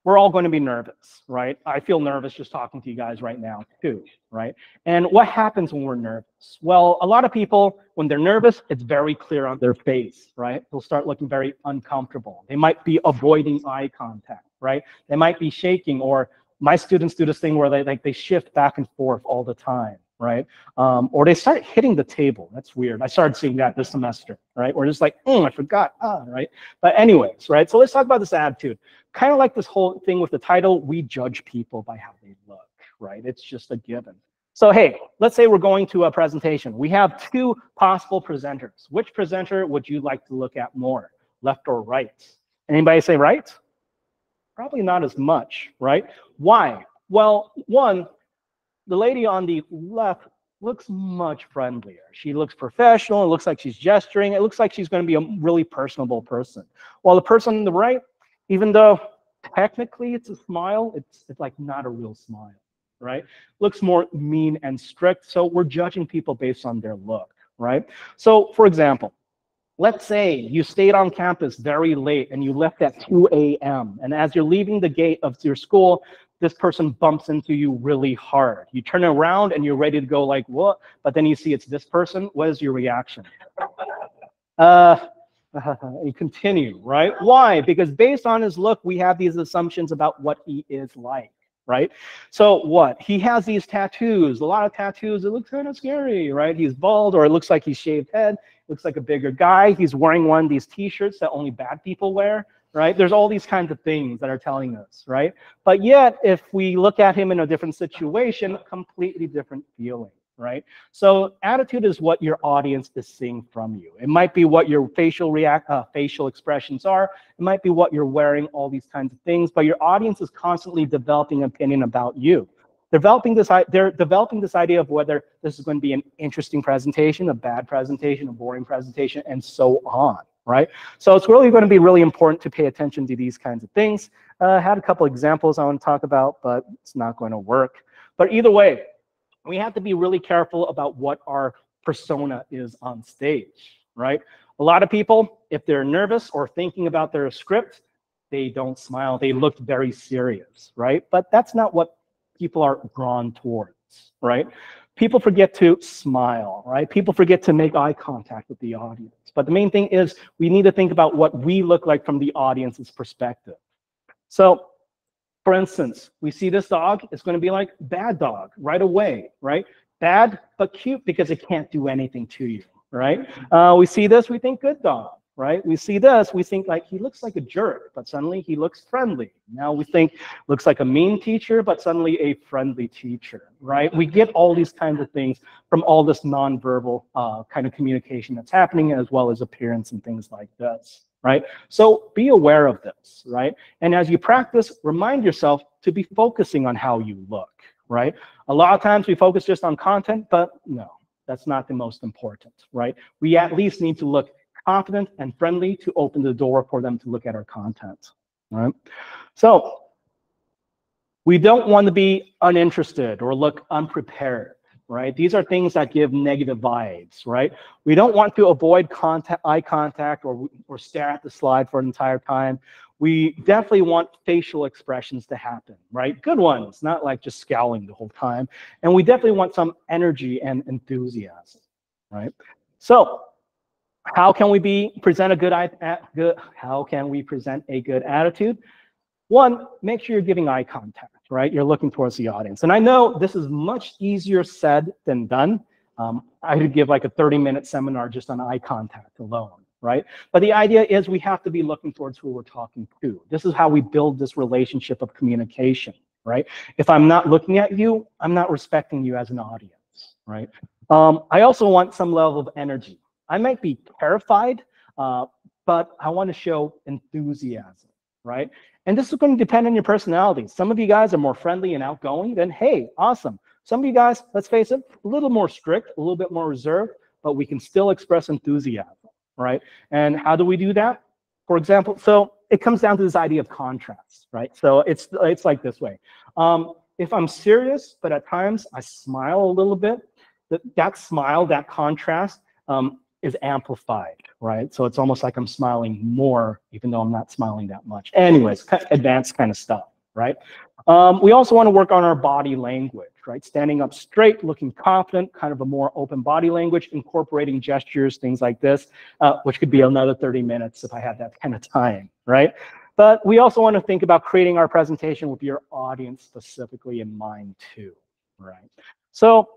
we're all going to be nervous, right? I feel nervous just talking to you guys right now too, right? And what happens when we're nervous? Well, a lot of people, when they're nervous, it's very clear on their face, right? They'll start looking very uncomfortable. They might be avoiding eye contact, right? They might be shaking, or my students do this thing where they shift back and forth all the time, right? Or they start hitting the table. That's weird. I started seeing that this semester, right? Or just like, I forgot, right? But anyways, right? So let's talk about this attitude. Kind of like this whole thing with the title, we judge people by how they look, right? It's just a given. So hey, let's say we're going to a presentation. We have two possible presenters. Which presenter would you like to look at more, left or right? Anybody say right? Probably not as much, right? Why? Well, one, the lady on the left looks much friendlier. She looks professional. It looks like she's gesturing. It looks like she's going to be a really personable person. While the person on the right, even though technically it's a smile, it's like not a real smile, right? Looks more mean and strict. So we're judging people based on their look, right? So for example, let's say you stayed on campus very late and you left at 2 a.m. And as you're leaving the gate of your school, this person bumps into you really hard. You turn around and you're ready to go like, what? But then you see it's this person. What is your reaction? You continue, right? Why? Because based on his look, we have these assumptions about what he is like, right? So what? He has these tattoos, a lot of tattoos. It looks kind of scary, right? He's bald, or it looks like he's shaved head. Looks like a bigger guy. He's wearing one of these t-shirts that only bad people wear, right? There's all these kinds of things that are telling us, right? But yet, if we look at him in a different situation, completely different feeling, right? So attitude is what your audience is seeing from you. It might be what your facial expressions are. It might be what you're wearing, all these kinds of things, but your audience is constantly developing an opinion about you. They're developing this idea of whether this is going to be an interesting presentation, a bad presentation, a boring presentation, and so on, right? So it's really going to be really important to pay attention to these kinds of things. I had a couple examples I want to talk about, but it's not going to work. But either way, we have to be really careful about what our persona is on stage, right? A lot of people, if they're nervous or thinking about their script, they don't smile. They look very serious, right? But that's not what people are drawn towards, right? People forget to smile, right? People forget to make eye contact with the audience. But the main thing is we need to think about what we look like from the audience's perspective. So, for instance, we see this dog, it's going to be like bad dog right away, right? Bad, but cute because it can't do anything to you, right? We see this, we think good dog, right? We see this, we think like he looks like a jerk, but suddenly he looks friendly. Now we think looks like a mean teacher, but suddenly a friendly teacher, right? We get all these kinds of things from all this nonverbal kind of communication that's happening, as well as appearance and things like this, right? So be aware of this, right? And as you practice, remind yourself to be focusing on how you look, right? A lot of times we focus just on content, but no, that's not the most important, right? We at least need to look confident and friendly to open the door for them to look at our content, right? So we don't want to be uninterested or look unprepared, right? These are things that give negative vibes, right? We don't want to avoid eye contact or stare at the slide for an entire time. We definitely want facial expressions to happen, right? Good ones, not like just scowling the whole time. And we definitely want some energy and enthusiasm, right? So how can we present a good attitude? One, make sure you're giving eye contact, right? You're looking towards the audience. And I know this is much easier said than done. I could give like a 30-minute seminar just on eye contact alone, right? But the idea is we have to be looking towards who we're talking to. This is how we build this relationship of communication, right? If I'm not looking at you, I'm not respecting you as an audience, right? I also want some level of energy. I might be terrified, but I want to show enthusiasm, right? And this is going to depend on your personality. Some of you guys are more friendly and outgoing, then hey, awesome. Some of you guys, let's face it, a little more strict, a little bit more reserved, but we can still express enthusiasm, right? And how do we do that? For example, so it comes down to this idea of contrast, right? So it's like this way. if I'm serious, but at times I smile a little bit, that smile, that contrast is amplified, right? So it's almost like I'm smiling more, even though I'm not smiling that much. Anyways, advanced kind of stuff, right? We also want to work on our body language, right? Standing up straight, looking confident, kind of a more open body language, incorporating gestures, things like this, which could be another 30 minutes if I had that kind of time, right? But we also want to think about creating our presentation with your audience specifically in mind too, right? So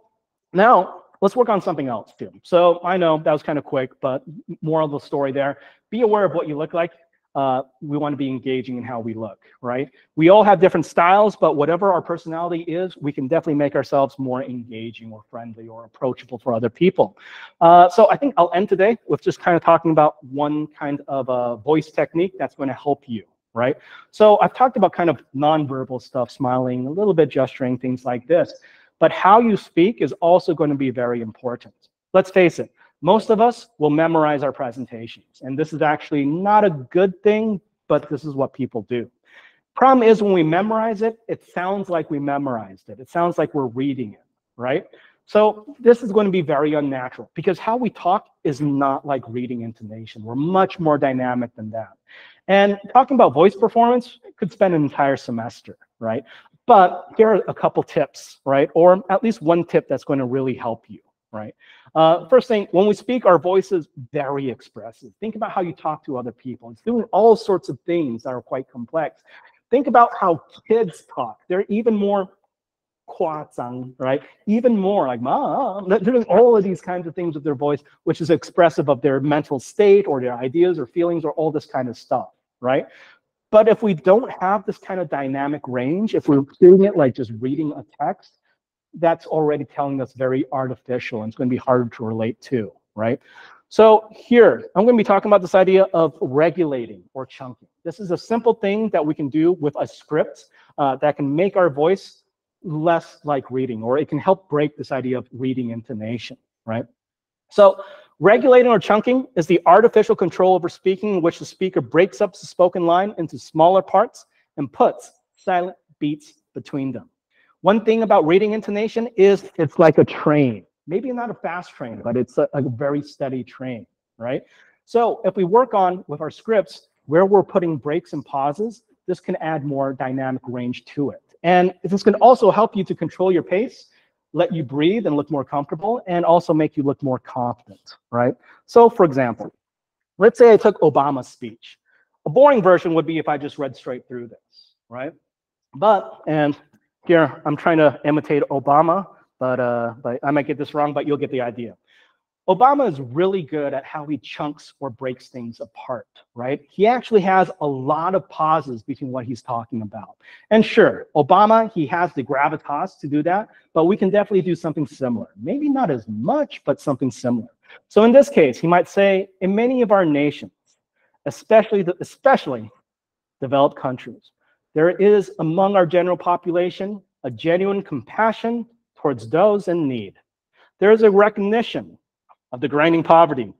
now let's work on something else too. So I know that was kind of quick, but moral of the story there, be aware of what you look like. We want to be engaging in how we look, right? We all have different styles, but whatever our personality is, we can definitely make ourselves more engaging or friendly or approachable for other people. So I think I'll end today with just kind of talking about one kind of a voice technique that's going to help you, right? So I've talked about kind of nonverbal stuff, smiling, a little bit gesturing, things like this. But how you speak is also going to be very important. Let's face it, most of us will memorize our presentations. And this is actually not a good thing, but this is what people do. Problem is when we memorize it, it sounds like we memorized it. It sounds like we're reading it, right? So this is going to be very unnatural because how we talk is not like reading intonation. We're much more dynamic than that. And talking about voice performance, could spend an entire semester, right? But here are a couple tips, right? Or at least one tip that's going to really help you, right? First thing, when we speak, our voice is very expressive. Think about how you talk to other people. It's doing all sorts of things that are quite complex. Think about how kids talk. They're even more right? Even more like mom. They're doing all of these kinds of things with their voice, which is expressive of their mental state or their ideas or feelings or all this kind of stuff, right? But if we don't have this kind of dynamic range, if we're doing it like just reading a text, that's already telling us very artificial and it's going to be harder to relate to, right? So here, I'm going to be talking about this idea of regulating or chunking. This is a simple thing that we can do with a script that can make our voice less like reading, or it can help break this idea of reading intonation, right? So regulating or chunking is the artificial control over speaking in which the speaker breaks up the spoken line into smaller parts and puts silent beats between them. One thing about reading intonation is it's like a train. Maybe not a fast train, but it's a very steady train, right? So if we work on with our scripts where we're putting breaks and pauses, this can add more dynamic range to it. And this can also help you to control your pace, let you breathe and look more comfortable, and also make you look more confident, right? So for example, let's say I took Obama's speech. A boring version would be if I just read straight through this, right? And here I'm trying to imitate Obama, but I might get this wrong, but you'll get the idea. Obama is really good at how he chunks or breaks things apart, right? He actually has a lot of pauses between what he's talking about. And sure, Obama, he has the gravitas to do that, but we can definitely do something similar. Maybe not as much, but something similar. So in this case, he might say, in many of our nations, especially developed countries, there is among our general population a genuine compassion towards those in need. There is a recognition of the grinding poverty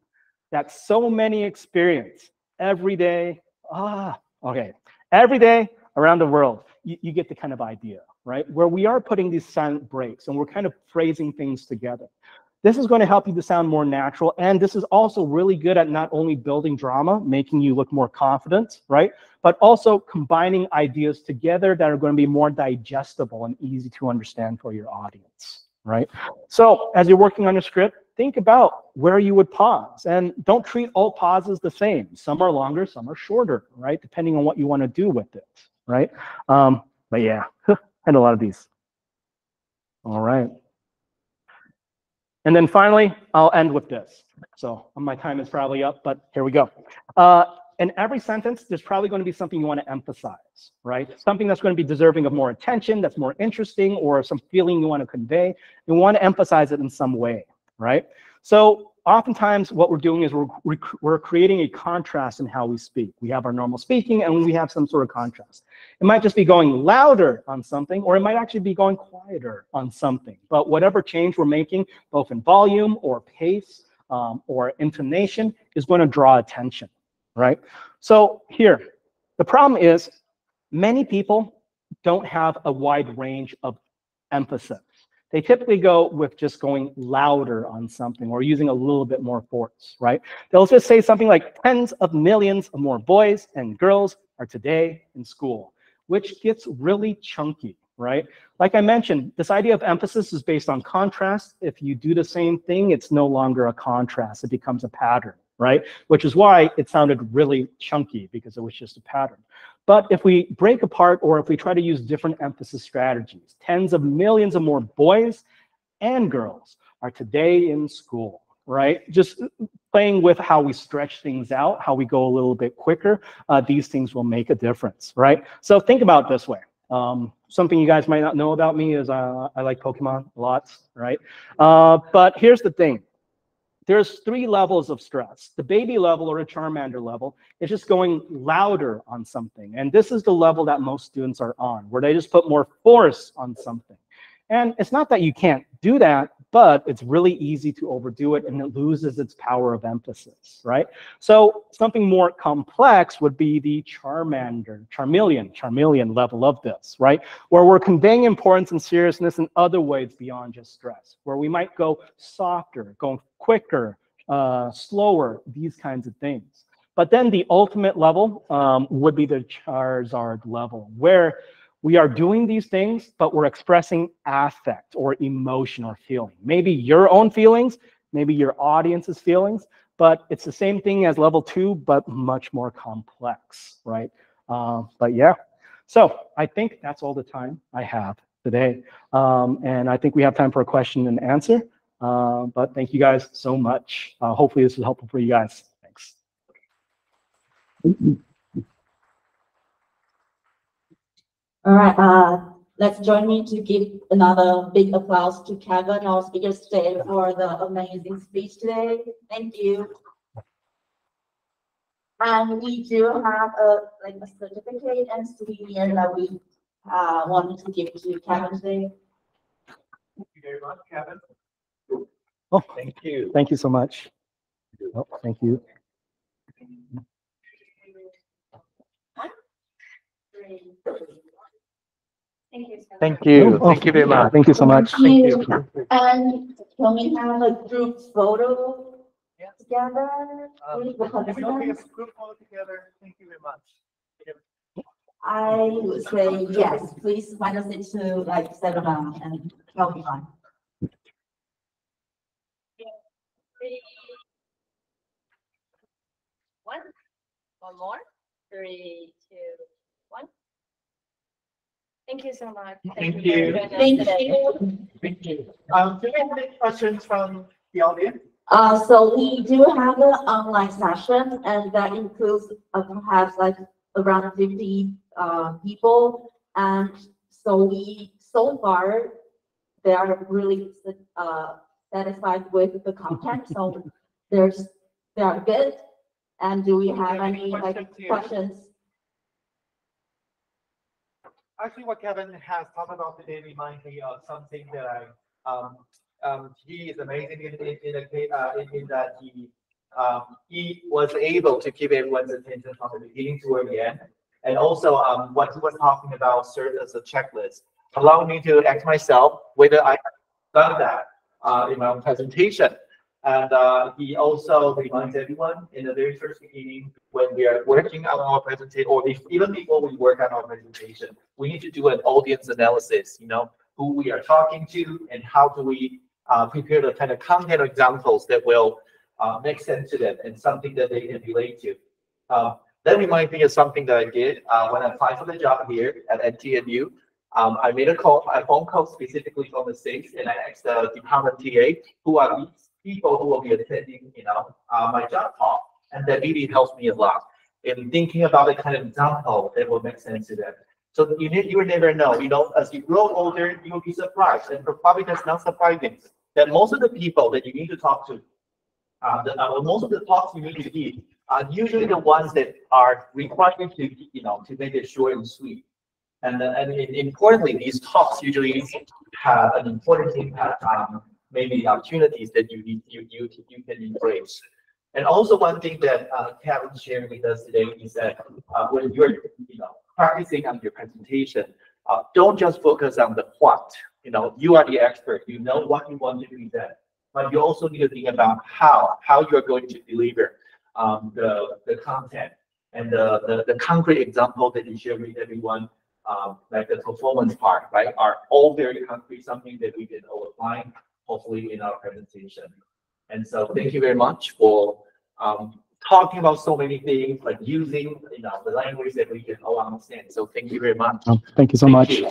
that so many experience every day. Every day around the world. You get the kind of idea, right? Where we are putting these silent breaks and we're kind of phrasing things together. This is going to help you to sound more natural. And this is also really good at not only building drama, making you look more confident, right? But also combining ideas together that are going to be more digestible and easy to understand for your audience, right? So as you're working on your script, think about where you would pause and don't treat all pauses the same. Some are longer, some are shorter, right? Depending on what you want to do with it, right? But yeah, had a lot of these. All right. And then finally, I'll end with this. So my time is probably up, but here we go. In every sentence, there's probably going to be something you want to emphasize, right? Something that's going to be deserving of more attention, that's more interesting, or some feeling you want to convey. You want to emphasize it in some way, right? So oftentimes what we're doing is we're creating a contrast in how we speak. We have our normal speaking and we have some sort of contrast. It might just be going louder on something, or it might actually be going quieter on something. But whatever change we're making, both in volume or pace or intonation, is going to draw attention, right? So here, the problem is many people don't have a wide range of emphasis. They typically go with just going louder on something or using a little bit more force, right? They'll just say something like tens of millions of more boys and girls are today in school, which gets really chunky, right? Like I mentioned, this idea of emphasis is based on contrast. If you do the same thing, it's no longer a contrast. It becomes a pattern, right? Which is why it sounded really chunky, because it was just a pattern. But if we break apart, or if we try to use different emphasis strategies, tens of millions of more boys and girls are today in school, right? Just playing with how we stretch things out, how we go a little bit quicker, these things will make a difference, right? So think about it this way. Something you guys might not know about me is I like Pokemon lots, right? But here's the thing. There's 3 levels of stress. The baby level, or a Charmander level, is just going louder on something. And this is the level that most students are on, where they just put more force on something. And it's not that you can't do that, but it's really easy to overdo it, and it loses its power of emphasis, right? So something more complex would be the Charmeleon level of this, right? Where we're conveying importance and seriousness in other ways beyond just stress, where we might go softer, go quicker, slower, these kinds of things. But then the ultimate level would be the Charizard level, where we are doing these things, but we're expressing affect or emotion or feeling. Maybe your own feelings, maybe your audience's feelings, but it's the same thing as level 2, but much more complex, right? But yeah, so I think that's all the time I have today. And I think we have time for a question and answer. But thank you guys so much. Hopefully this was helpful for you guys. Thanks. All right, let's join me to give another big applause to Kevin, our speaker today, for the amazing speech today. Thank you. And we do have a certificate and souvenir that we wanted to give to Kevin today. Thank you very much, Kevin. Oh, thank you. Thank you so much. Oh, thank you. Thank you. Thank you. Oh, thank you very much. Thank you so much. Thank you. And can we have a group photo together? We will take a group photo together. Thank you very much. I would say yes. Please find us into like 7 rounds, and that'll be fine. 3, 1. One more. 3, 2, 1. Thank you so much. Thank you. Thank you. Thank you. Do you have any questions from the audience? So we do have an online session, and that includes perhaps like around 50 people. And so far they are really satisfied with the content. So they are good. And do we have any questions? Actually, what Kevin has talked about today reminds me of something that he is amazing in that he was able to keep everyone's attention from the beginning to the end, and also what he was talking about served as a checklist, allowing me to ask myself whether I have done that in my own presentation. And he also reminds everyone in the very first beginning, when we are working on our presentation, or even before we work on our presentation, we need to do an audience analysis, who we are talking to and how do we prepare the kind of content examples that will make sense to them and something that they can relate to. That reminds me of something that I did when I applied for the job here at NTNU. I made a phone call specifically from the States, and I asked the department TA who are these people who will be attending, my job talk, and that really helps me a lot in thinking about the kind of example that will make sense to them. So you will never know, as you grow older, you'll be surprised, and probably that's not surprising, that most of the people that you need to talk to, most of the talks you need to give are usually the ones that are required to, to make it short and sweet. And importantly, these talks usually have an important impact on maybe the opportunities that you can embrace. And also one thing that Kevin shared with us today is that when you're practicing on your presentation, don't just focus on the what. You are the expert. You know what you want to present, but you also need to think about how you're going to deliver the content and the concrete example that you share with everyone, like the performance part, right, are all very concrete, something that we can all apply, hopefully, in our presentation. And so thank you very much for talking about so many things, like using the language that we can all understand. So thank you very much. Thank you so much.